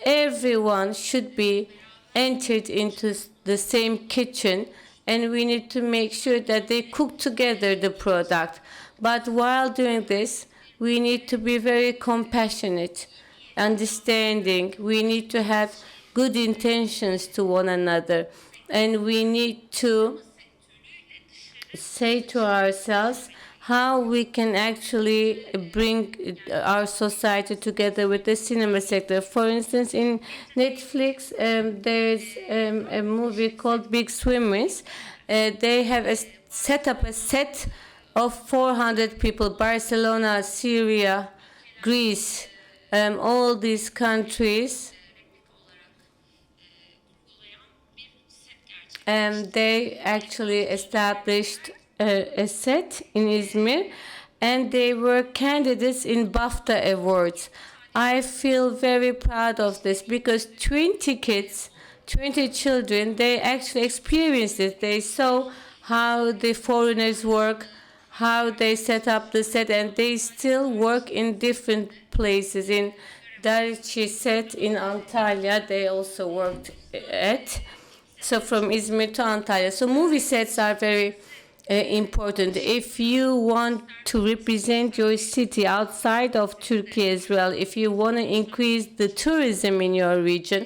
everyone should be entered into the same kitchen, and we need to make sure that they cook together the product. But while doing this, we need to be very compassionate, understanding. We need to have good intentions to one another, and we need to say to ourselves how we can actually bring our society together with the cinema sector. For instance, in Netflix, there's a movie called Big Swimmers. They have set up a set of 400 people, Barcelona, Syria, Greece, all these countries. They actually established a set in Izmir, and they were candidates in BAFTA Awards. I feel very proud of this because 20 kids, 20 children, they actually experienced it. They saw how the foreigners work, how they set up the set, and they still work in different places. In Darici set in Antalya, they also worked at. So from Izmir to Antalya. So movie sets are very important. If you want to represent your city outside of Turkey as well, if you want to increase the tourism in your region,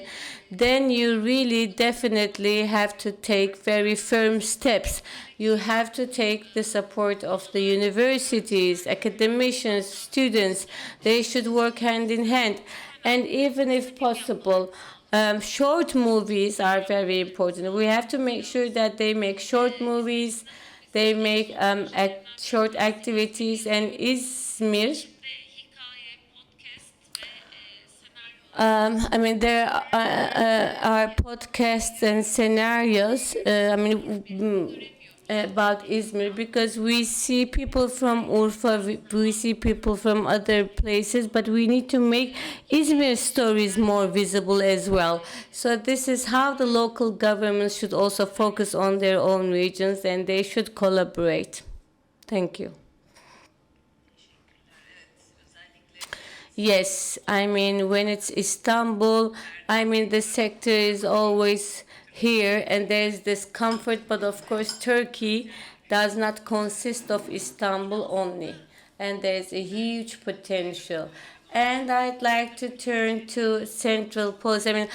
then you really definitely have to take very firm steps. You have to take the support of the universities, academicians, students. They should work hand in hand. And even if possible, short movies are very important. We have to make sure that they make short movies, they make short activities, and İzmir. I mean, there are podcasts and scenarios. About İzmir, because we see people from Urfa, we see people from other places, but we need to make İzmir stories more visible as well. So this is how the local governments should also focus on their own regions, and they should collaborate. Thank you. Yes, I mean, when it's Istanbul, I mean, the sector is always here, and there's this comfort, but of course Turkey does not consist of Istanbul only, and there's a huge potential. And I'd like to turn to central policy. I mean,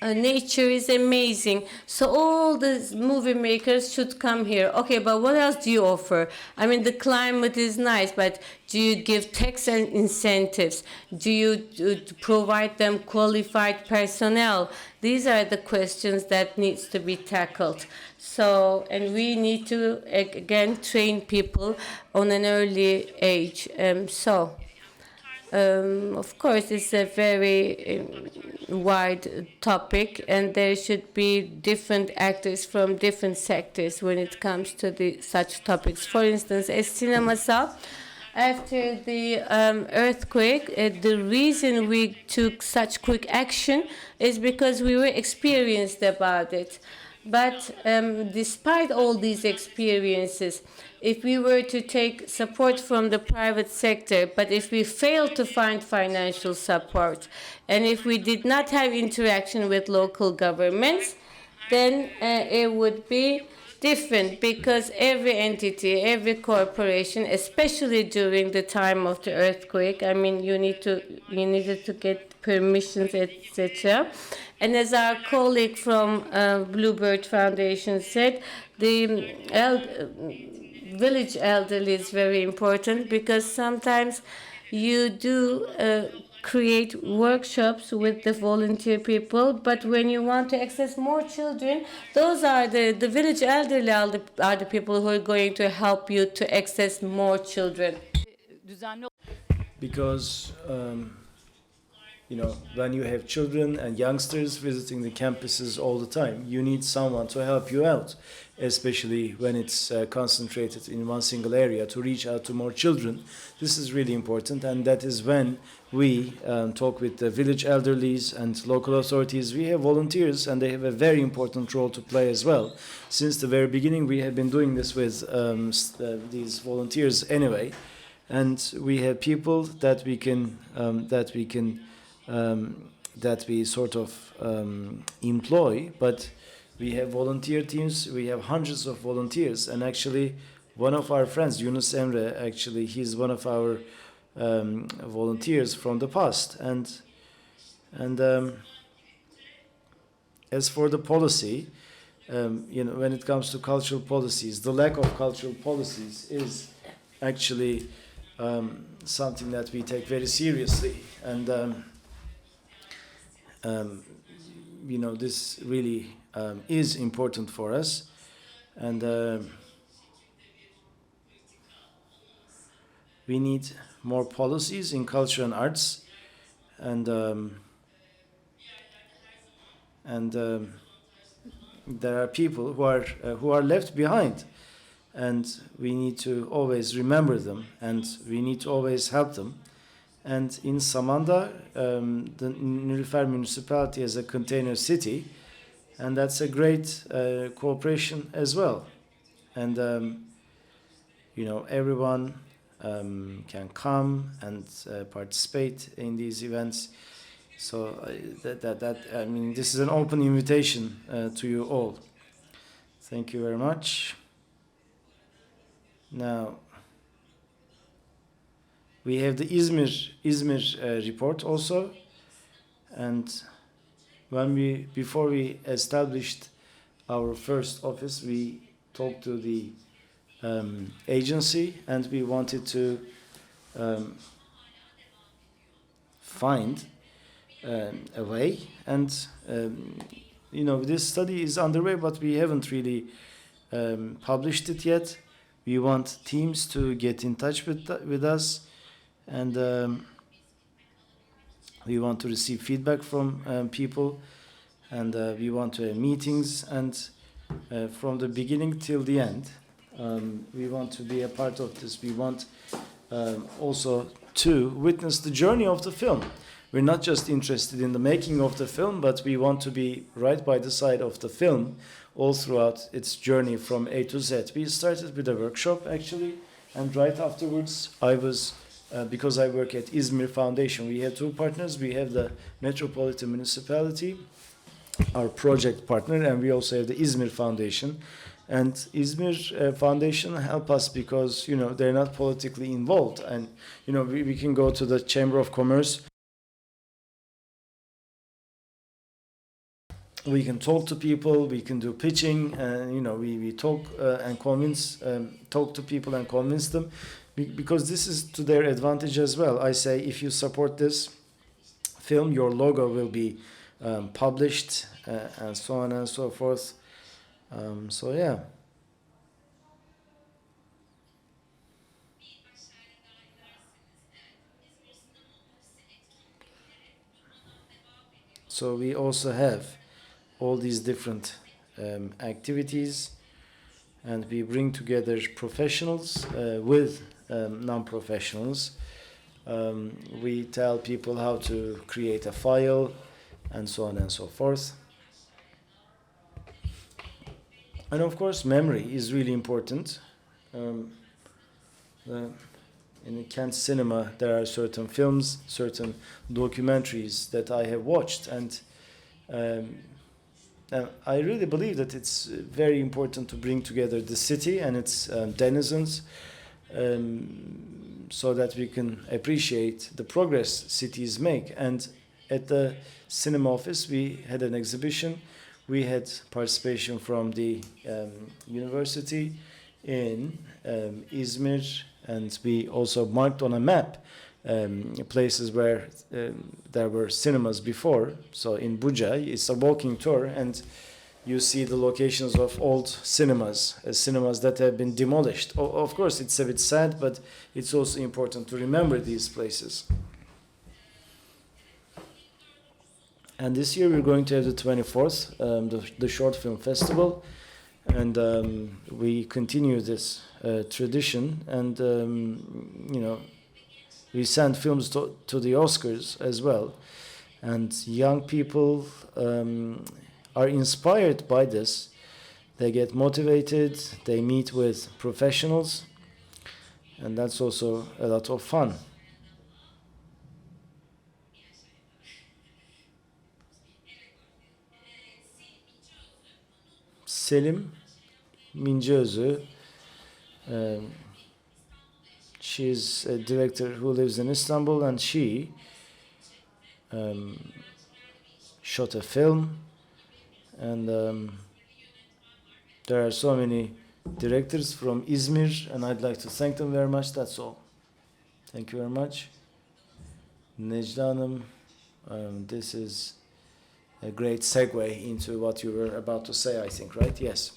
our nature is amazing, so all the movie makers should come here. Okay, but what else do you offer? I mean, the climate is nice, but do you give tax and incentives? Do you provide them qualified personnel? These are the questions that needs to be tackled. So, and we need to again train people on an early age. Of course, it's a very wide topic, and there should be different actors from different sectors when it comes to such topics. For instance, as Sinemasal, after the earthquake, the reason we took such quick action is because we were experienced about it. But despite all these experiences, if we were to take support from the private sector, but if we failed to find financial support, and if we did not have interaction with local governments, then it would be different, because every entity, every corporation, especially during the time of the earthquake, I mean, you needed to get permissions, etc. And as our colleague from Bluebird Foundation said, the village elderly is very important, because sometimes you do create workshops with the volunteer people, but when you want to access more children, those are the village elderly are the people who are going to help you to access more children. Because when you have children and youngsters visiting the campuses all the time, you need someone to help you out, especially when it's concentrated in one single area, to reach out to more children. This is really important, and that is when we talk with the village elderlies and local authorities. We have volunteers, and they have a very important role to play as well. Since the very beginning, we have been doing this with these volunteers anyway, and we have people that we sort of employ, but we have volunteer teams. We have hundreds of volunteers, and actually one of our friends, Yunus Emre, actually he's one of our volunteers from the past. And as for the policy, when it comes to cultural policies, the lack of cultural policies is actually something that we take very seriously, and this really is important for us, and we need more policies in culture and arts, and there are people who are left behind, and we need to always remember them, and we need to always help them. And in Samandağ, the Nilüfer Municipality is a container city, and that's a great cooperation as well. And everyone can come and participate in these events. So this is an open invitation to you all. Thank you very much. Now, we have the Izmir report also, and before we established our first office, we talked to the agency, and we wanted to find a way. And this study is underway, but we haven't really published it yet. We want teams to get in touch with us, and we want to receive feedback from people, and we want to have meetings, and from the beginning till the end, we want to be a part of this. We want also to witness the journey of the film. We're not just interested in the making of the film, but we want to be right by the side of the film all throughout its journey from A to Z. We started with a workshop, actually, and right afterwards I was, because I work at İzmir Foundation, we have two partners. We have the Metropolitan Municipality, our project partner, and we also have the İzmir Foundation. And İzmir Foundation help us because, they're not politically involved. And, we can go to the Chamber of Commerce. We can talk to people, we can do pitching, and we talk and talk to people and convince them, because this is to their advantage as well. I say, if you support this film, your logo will be published, and so on and so forth. So yeah. So we also have all these different activities, and we bring together professionals with non-professionals. We tell people how to create a file, and so on and so forth. And of course, memory is really important. In the Kent cinema, there are certain films, certain documentaries that I have watched, and I really believe that it's very important to bring together the city and its denizens, so that we can appreciate the progress cities make. And at the Cinema Office, we had an exhibition. We had participation from the university in İzmir, and we also marked on a map places where there were cinemas before. So in Buca, it's a walking tour, and you see the locations of old cinemas, cinemas that have been demolished. Of course, it's a bit sad, but it's also important to remember these places. And this year we're going to have the 24th, the Short Film Festival, and we continue this tradition, and we send films to the Oscars as well, and young people are inspired by this. They get motivated, they meet with professionals, and that's also a lot of fun. Selim Minceözü, she's a director who lives in Istanbul, and she shot a film, and there are so many directors from İzmir, and I'd like to thank them very much. That's all. Thank you very much. Nejla Hanım, this is a great segue into what you were about to say, I think, right? Yes.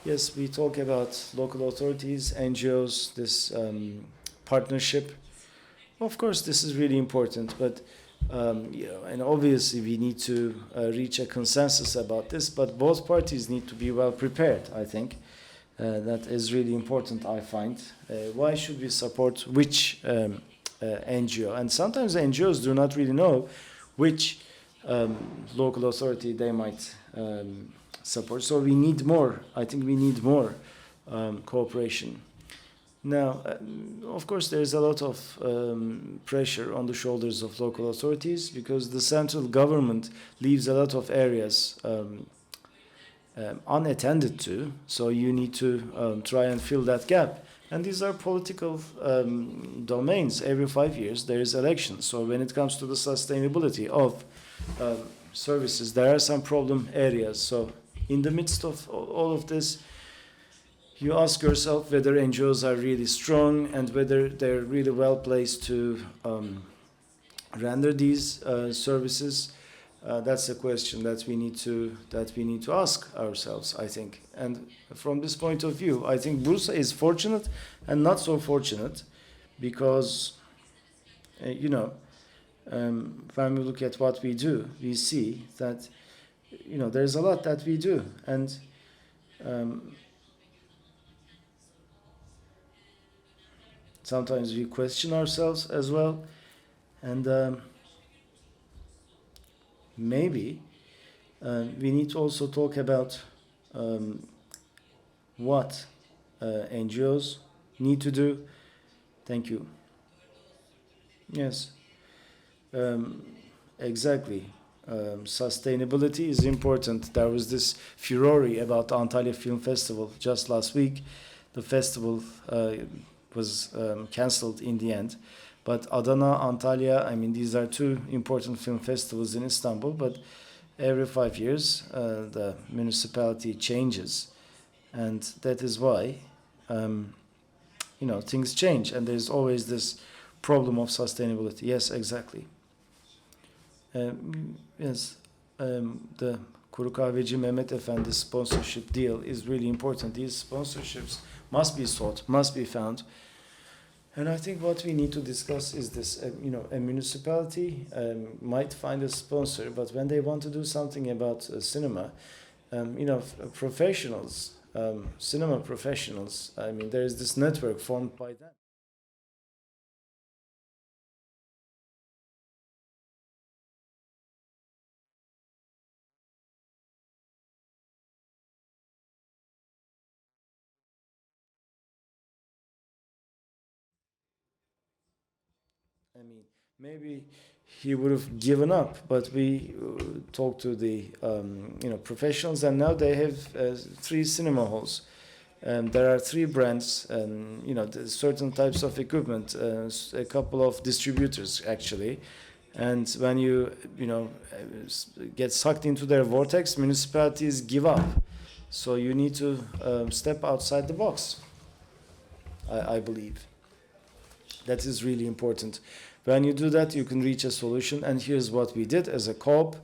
Yes, we talk about local authorities, NGOs, this partnership. Of course, this is really important, but and obviously we need to reach a consensus about this, but both parties need to be well prepared, I think. That is really important, I find. Why should we support which NGO? And sometimes NGOs do not really know which local authority they might support. So we need more. I think we need more cooperation. Now, of course, there's a lot of pressure on the shoulders of local authorities, because the central government leaves a lot of areas unattended to, so you need to try and fill that gap. And these are political domains. Every 5 years there is election. So when it comes to the sustainability of services, there are some problem areas. So in the midst of all of this, you ask yourself whether NGOs are really strong and whether they're really well placed to render these services. That's a question that we need to ask ourselves, I think. And from this point of view, I think Bursa is fortunate and not so fortunate, because when we look at what we do, we see that there's a lot that we do, and sometimes we question ourselves as well, and maybe we need to also talk about what NGOs need to do. Thank you. Yes, exactly. Sustainability is important. There was this furore about the Antalya Film Festival just last week. The festival was cancelled in the end. But Adana, Antalya, I mean, these are two important film festivals in Istanbul, but every 5 years the municipality changes. And that is why, things change, and there's always this problem of sustainability. Yes, exactly. Yes, the Kuru Kahveci Mehmet Efendi sponsorship deal is really important. These sponsorships must be sought, must be found. And I think what we need to discuss is this, a municipality might find a sponsor, but when they want to do something about cinema, professionals, cinema professionals, I mean, there is this network formed by them. I mean, maybe he would have given up, but we talked to the professionals, and now they have 3 cinema halls. There are 3 brands, and certain types of equipment, a couple of distributors actually. And when you get sucked into their vortex, municipalities give up. So you need to step outside the box. I believe that is really important. When you do that, you can reach a solution. And here's what we did as a co-op.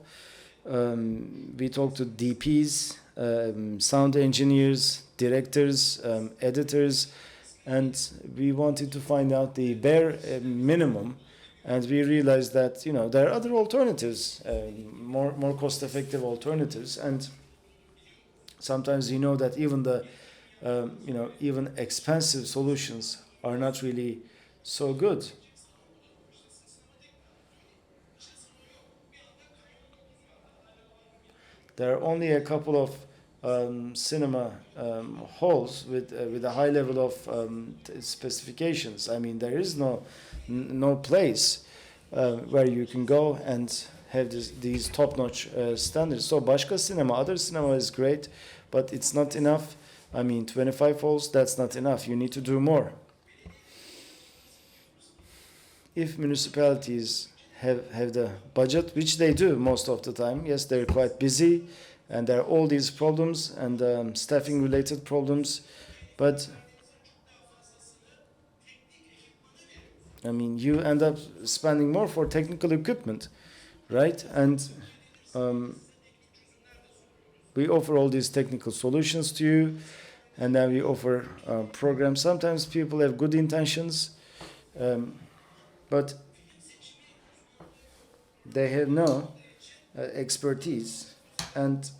We talked to DPs, sound engineers, directors, editors, and we wanted to find out the bare minimum. And we realized that there are other alternatives, more cost-effective alternatives. And sometimes that even the even expensive solutions are not really so good. There are only a couple of cinema halls with a high level of specifications. I mean, there is no place where you can go and have these top-notch standards. So başka cinema, other cinema is great, but it's not enough. I mean, 25 halls, that's not enough. You need to do more. If municipalities have the budget, which they do most of the time, yes, they're quite busy, and there are all these problems and staffing-related problems, but I mean, you end up spending more for technical equipment, right? And we offer all these technical solutions to you, and then we offer programs. Sometimes people have good intentions, but they have no expertise, and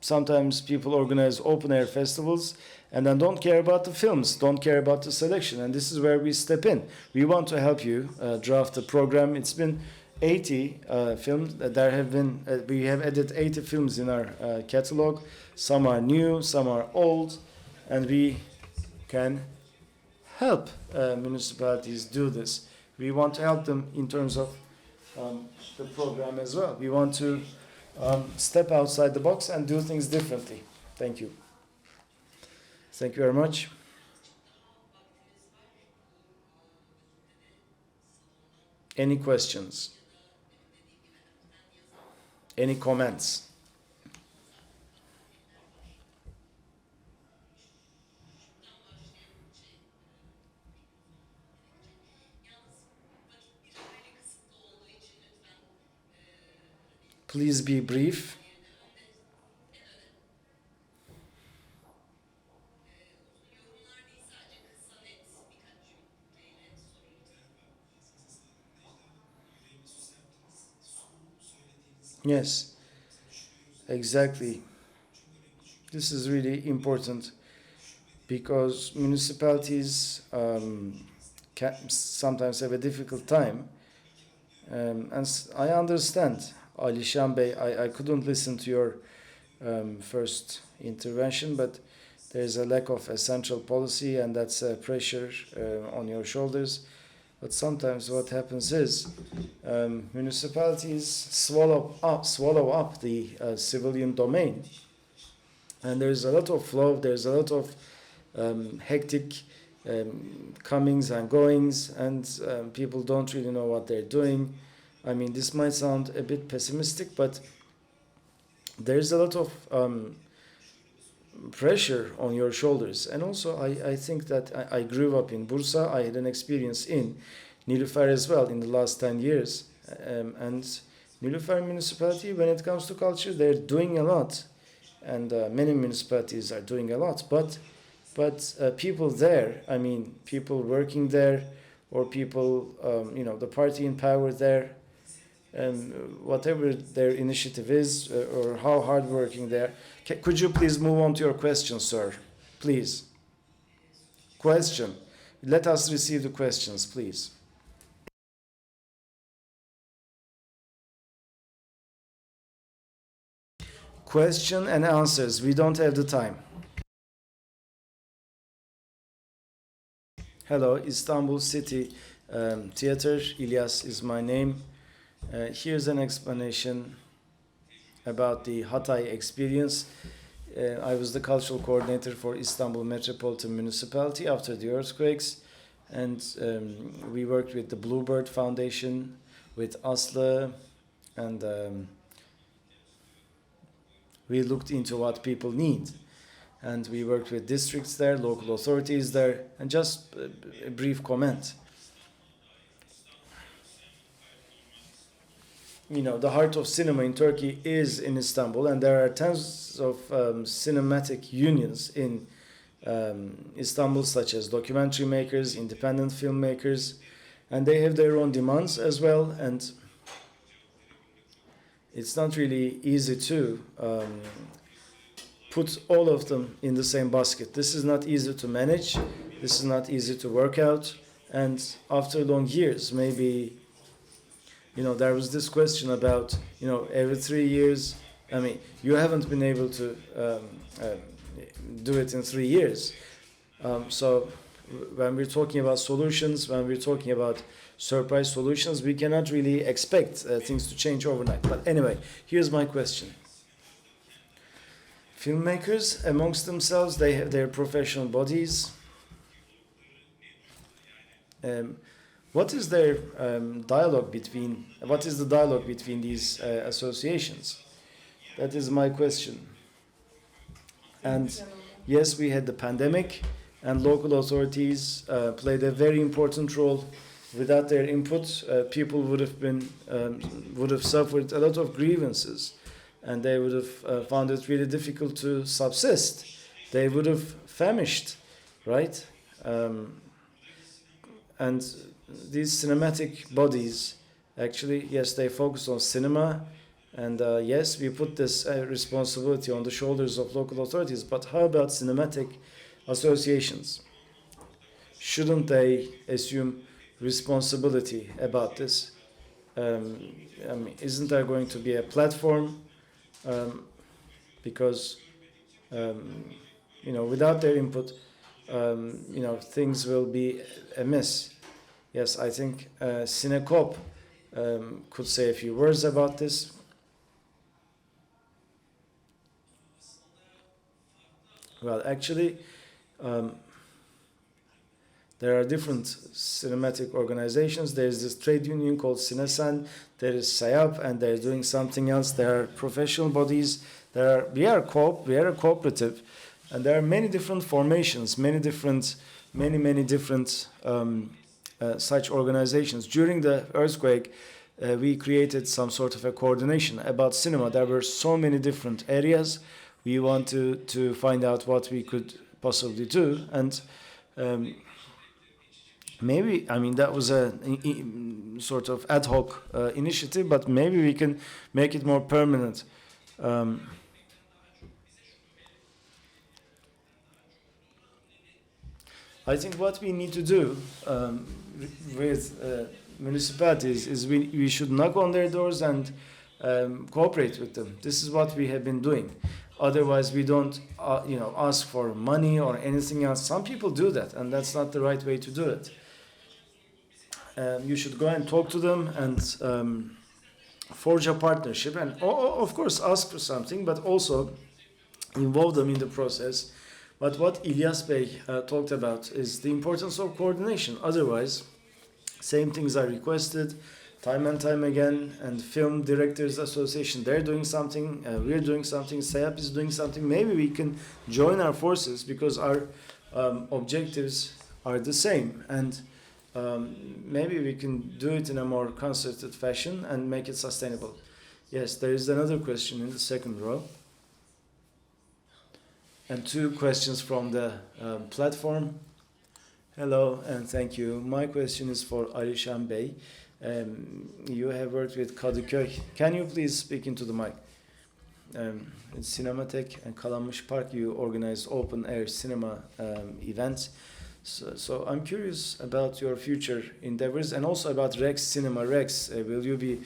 sometimes people organize open-air festivals and then don't care about the films, don't care about the selection. And this is where we step in. We want to help you draft the program. It's been 80 films. There have been, we have added 80 films in our catalog. Some are new, some are old, and we can help municipalities do this. We want to help them in terms of the program as well. We want to step outside the box and do things differently. Thank you. Thank you very much. Any questions? Any comments? Please be brief. Yes, exactly. This is really important because municipalities can sometimes have a difficult time. I understand, Alişan Bey, I couldn't listen to your first intervention, but there's a lack of a central policy and that's a pressure on your shoulders. But sometimes what happens is municipalities swallow up the civilian domain, and there's a lot of flow. There's a lot of hectic comings and goings, and people don't really know what they're doing. I mean, this might sound a bit pessimistic, but there's a lot of pressure on your shoulders. And also, I think that I grew up in Bursa. I had an experience in Nilüfer as well in the last 10 years. And Nilüfer Municipality, when it comes to culture, they're doing a lot. And many municipalities are doing a lot. But people there, I mean, people working there, or people, the party in power there, and whatever their initiative is, or how hardworking they are. Could you please move on to your question, sir? Please. Question. Let us receive the questions, please. Question and answers. We don't have the time. Hello, Istanbul City Theater. İlyas is my name. Here's an explanation about the Hatay experience. I was the cultural coordinator for Istanbul Metropolitan Municipality after the earthquakes, and we worked with the Bluebird Foundation, with Aslan, and we looked into what people need. And we worked with districts there, local authorities there, and just a brief comment. The heart of cinema in Turkey is in Istanbul, and there are tons of cinematic unions in Istanbul, such as documentary makers, independent filmmakers, and they have their own demands as well, and it's not really easy to put all of them in the same basket. This is not easy to manage, this is not easy to work out, and after long years, maybe there was this question about, every 3 years, I mean, you haven't been able to do it in 3 years. So when we're talking about solutions, when we're talking about surprise solutions, we cannot really expect things to change overnight. But anyway, here's my question. Filmmakers, amongst themselves, they have their professional bodies. What is their dialogue between? What is the dialogue between these associations? That is my question. And yes, we had the pandemic, and local authorities played a very important role. Without their input, people would have suffered a lot of grievances, and they would have found it really difficult to subsist. They would have famished, right? And these cinematic bodies, actually, yes, they focus on cinema, and yes, we put this responsibility on the shoulders of local authorities, but how about cinematic associations? Shouldn't they assume responsibility about this? I mean, isn't there going to be a platform? Because without their input, things will be amiss. Yes, I think Filmkoop could say a few words about this. Well, actually, there are different cinematic organizations. There is this trade union called Sinemasal. There is SAYAP, and they're doing something else. There are professional bodies. We are a cooperative, and there are many different formations, many different such organizations. During the earthquake, we created some sort of a coordination about cinema. There were so many different areas. We want to find out what we could possibly do, and maybe, I mean, that was a sort of ad hoc initiative, but maybe we can make it more permanent. I think what we need to do with municipalities is we should knock on their doors and cooperate with them. This is what we have been doing. Otherwise, we don't, ask for money or anything else. Some people do that, and that's not the right way to do it. You should go and talk to them and forge a partnership, and of course ask for something, but also involve them in the process. But what İlyas Bey talked about is the importance of coordination. Otherwise, same things are requested time and time again, and Film Directors Association, they're doing something, we're doing something, SAYAP is doing something. Maybe we can join our forces because our objectives are the same, and maybe we can do it in a more concerted fashion and make it sustainable. Yes, there is another question in the second row. And two questions from the platform. Hello and thank you. My question is for Alişan Bey. You have worked with Kadıköy. Can you please speak into the mic? In Cinematek and Kalamış Park, you organized open air cinema events. So I'm curious about your future endeavors and also about Rex Cinema. Rex, will you be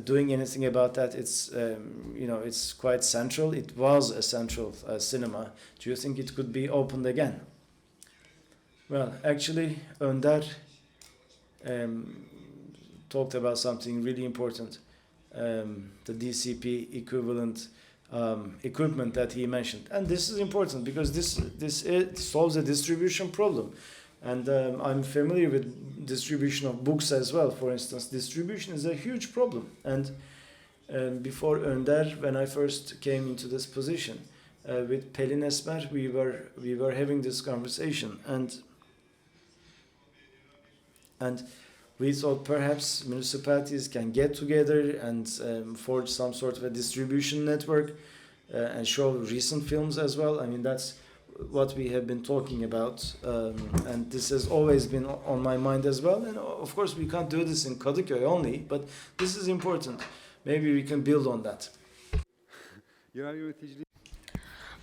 doing anything about that? It's it's quite central. It was a central cinema. Do you think it could be opened again? Well, actually, Önder talked about something really important. The DCP equivalent equipment that he mentioned, and this is important because this solves a distribution problem, and I'm familiar with distribution of books as well. For instance, distribution is a huge problem, and before Önder, when I first came into this position with Pelin Esmer, we were having this conversation, and we thought perhaps municipalities can get together and forge some sort of a distribution network and show recent films as well. I mean, that's what we have been talking about, and this has always been on my mind as well. And of course, we can't do this in Kadıköy only, but this is important. Maybe we can build on that.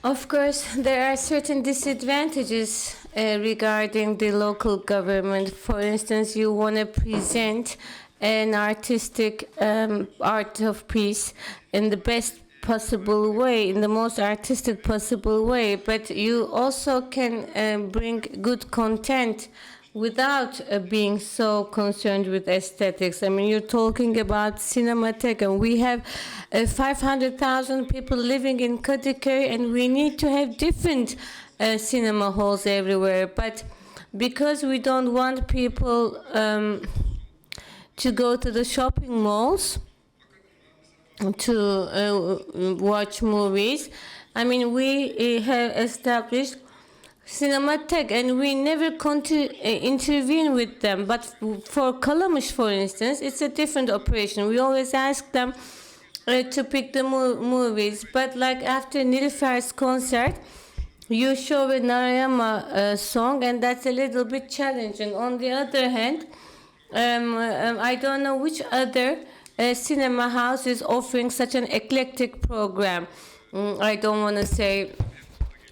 Of course, there are certain disadvantages regarding the local government. For instance, you want to present an artistic art of peace in the best possible way, in the most artistic possible way, but you also can bring good content without being so concerned with aesthetics. I mean, you're talking about Cinematek, and we have 500,000 people living in Kadıköy, and we need to have different cinema halls everywhere. But because we don't want people to go to the shopping malls to watch movies, I mean, we have established Cinematek, and we never intervene with them. But for Kalamış, for instance, it's a different operation. We always ask them to pick the movies. But like after Nilüfer's concert, you show a Narayama song, and that's a little bit challenging. On the other hand, I don't know which other cinema house is offering such an eclectic program. I don't want to say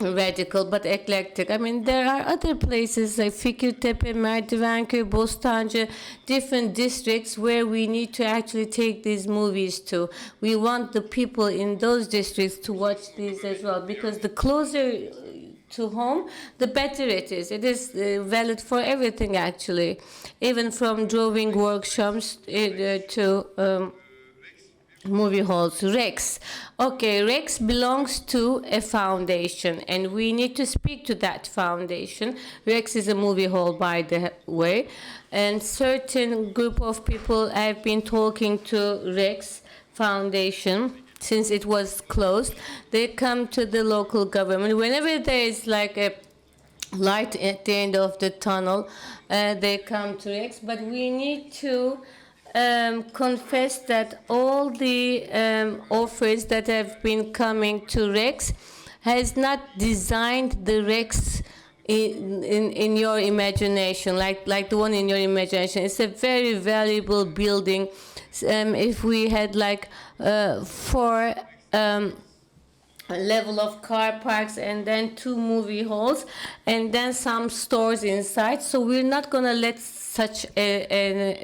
radical but eclectic. I mean, there are other places like Fikirtepe, Merdivenköy, Bostancı, different districts where we need to actually take these movies to. We want the people in those districts to watch these as well, because the closer to home, the better it is. It is valid for everything actually, even from drawing workshops to movie halls. Rex. Okay, Rex belongs to a foundation and we need to speak to that foundation. Rex is a movie hall, by the way, and certain group of people have been talking to Rex Foundation since it was closed. They come to the local government whenever there is like a light at the end of the tunnel. They come to Rex, but we need to confess that all the offers that have been coming to Rex has not designed the Rex in your imagination, like the one in your imagination. It's a very valuable building. If we had like four level of car parks and then 2 movie halls and then some stores inside, so we're not gonna let such a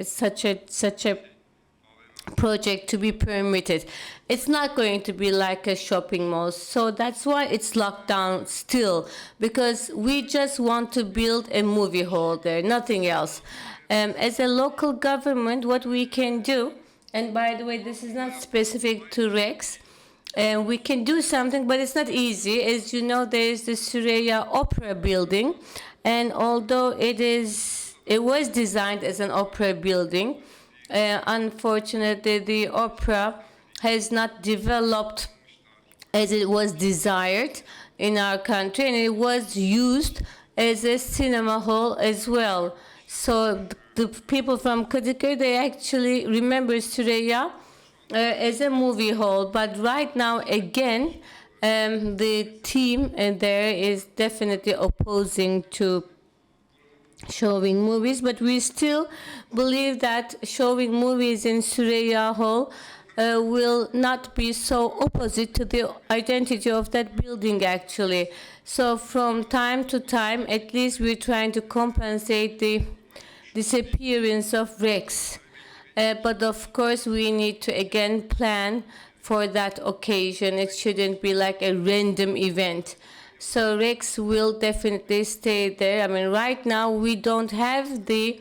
project to be permitted. It's not going to be like a shopping mall, so that's why it's locked down still, because we just want to build a movie hall there, nothing else. As a local government, what we can do, and by the way, this is not specific to Rex, we can do something, but it's not easy. As you know, there is the Süreyya Opera building, and although it was designed as an opera building, unfortunately, the opera has not developed as it was desired in our country, and it was used as a cinema hall as well. So the people from Kadıköy, they actually remember Süreyya as a movie hall, but right now again the team there is definitely opposing to showing movies, but we still believe that showing movies in Süreyya Hall will not be so opposite to the identity of that building actually. So from time to time, at least we're trying to compensate the disappearance of Rex. But of course we need to again plan for that occasion. It shouldn't be like a random event. So Rex will definitely stay there. I mean, right now we don't have the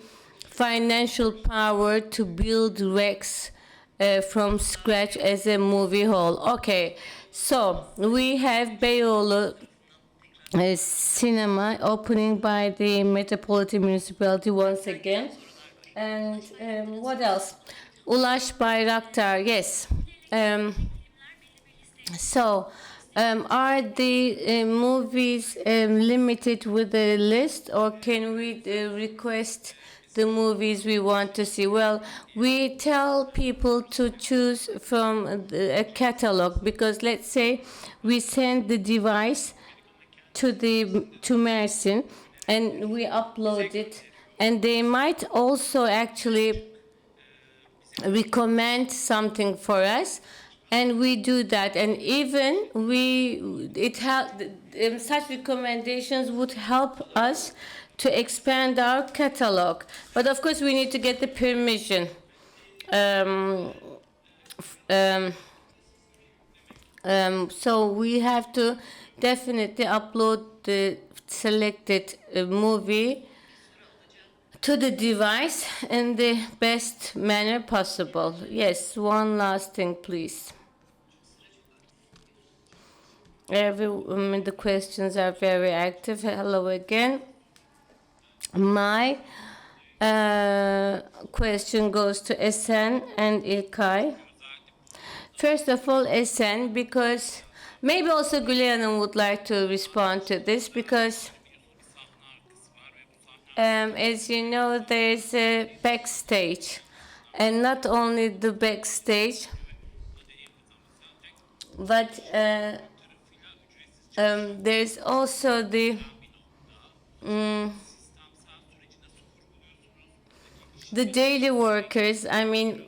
financial power to build Rex from scratch as a movie hall. Okay, so we have Beyoğlu cinema opening by the Metropolitan Municipality once again. And what else? Ulaş Bayraktar, yes. Are the movies limited with a list, or can we request the movies we want to see? Well, we tell people to choose from a catalog, because let's say we send the device to Mersin and we upload it, and they might also actually recommend something for us, and we do that. And even such recommendations would help us to expand our catalog. But of course, we need to get the permission. So we have to definitely upload the selected movie to the device in the best manner possible. Yes, one last thing, please. The questions are very active. Hello again. My question goes to Esen and İlkay. First of all, Esen, because maybe also Gülen would like to respond to this, because as you know, there's a backstage, and not only the backstage, but there's also the daily workers. I mean,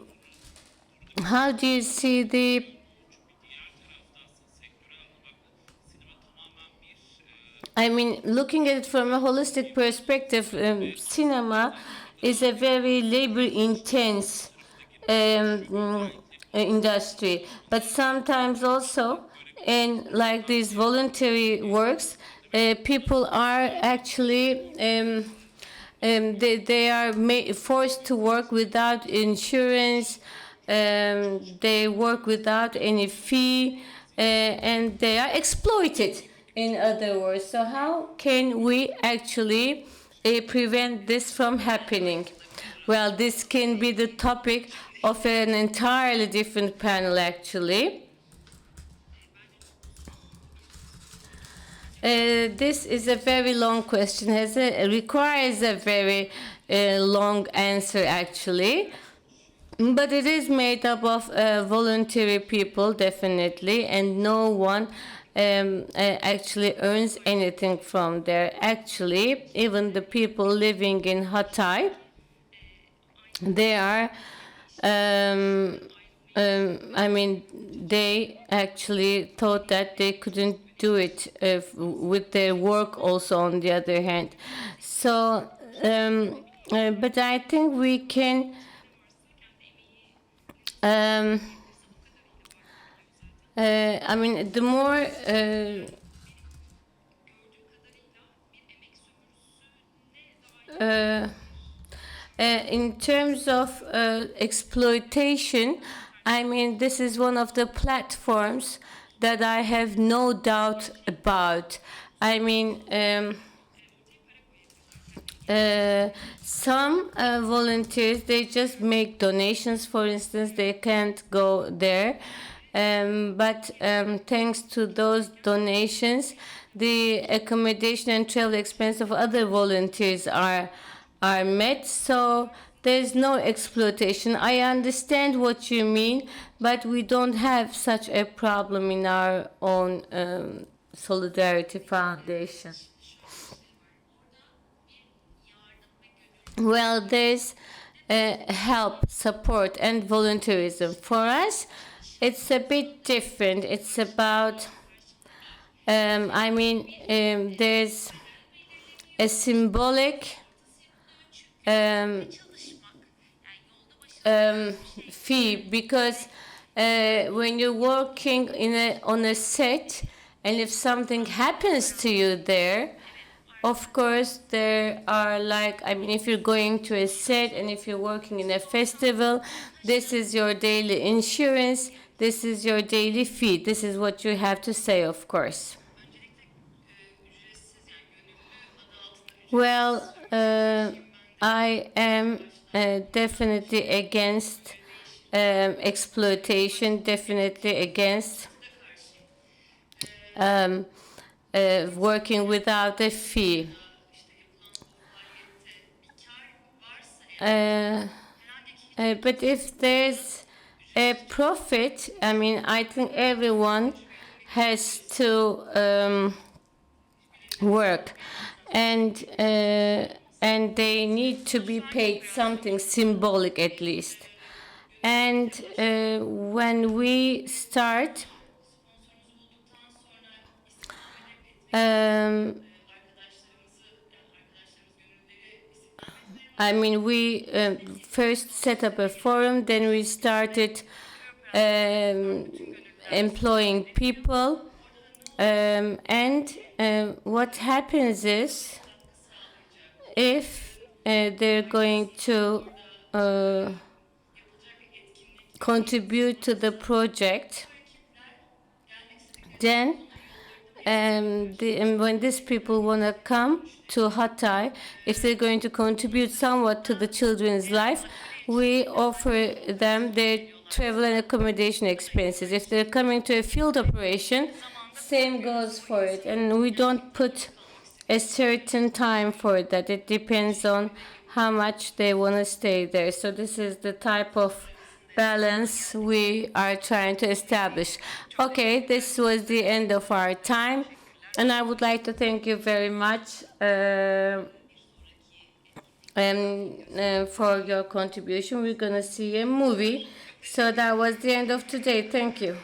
how do you see the I mean, looking at it from a holistic perspective, cinema is a very labor-intense industry, but sometimes also in like these voluntary works, people are actually they are forced to work without insurance. They work without any fee, and they are exploited. In other words, so how can we actually prevent this from happening? Well, this can be the topic of an entirely different panel, actually. This is a very long question. It requires a very long answer, actually. But it is made up of voluntary people, definitely, and no one actually earns anything from there. Actually, even the people living in Hatay, they are, I mean, they actually thought that they couldn't do it with their work also, on the other hand. So, but I think we can I mean, the more in terms of exploitation, I mean, this is one of the platforms that I have no doubt about. I mean, some volunteers, they just make donations, for instance, they can't go there. But thanks to those donations, the accommodation and travel expense of other volunteers are met. So there's no exploitation. I understand what you mean, but we don't have such a problem in our own Solidarity Foundation. Well, there's help, support, and volunteerism. For us, it's a bit different. It's about, I mean, there's a symbolic fee, because when you're working on a set, and if something happens to you there, of course, there are like, I mean, if you're going to a set and if you're working in a festival, this is your daily insurance, this is your daily fee. This is what you have to say, of course. Well, I am definitely against exploitation, definitely against working without a fee. But if there's a profit, I mean, I think everyone has to work, and they need to be paid something symbolic at least. And when we start I mean, we first set up a forum, then we started employing people, and what happens is, if they're going to contribute to the project, then when these people want to come to Hatay, if they're going to contribute somewhat to the children's life, we offer them their travel and accommodation expenses. If they're coming to a field operation, same goes for it. And we don't put a certain time for that. It depends on how much they want to stay there. So this is the type of balance we are trying to establish. Okay, this was the end of our time, and I would like to thank you very much for your contribution. We're going to see a movie. So that was the end of today. Thank you.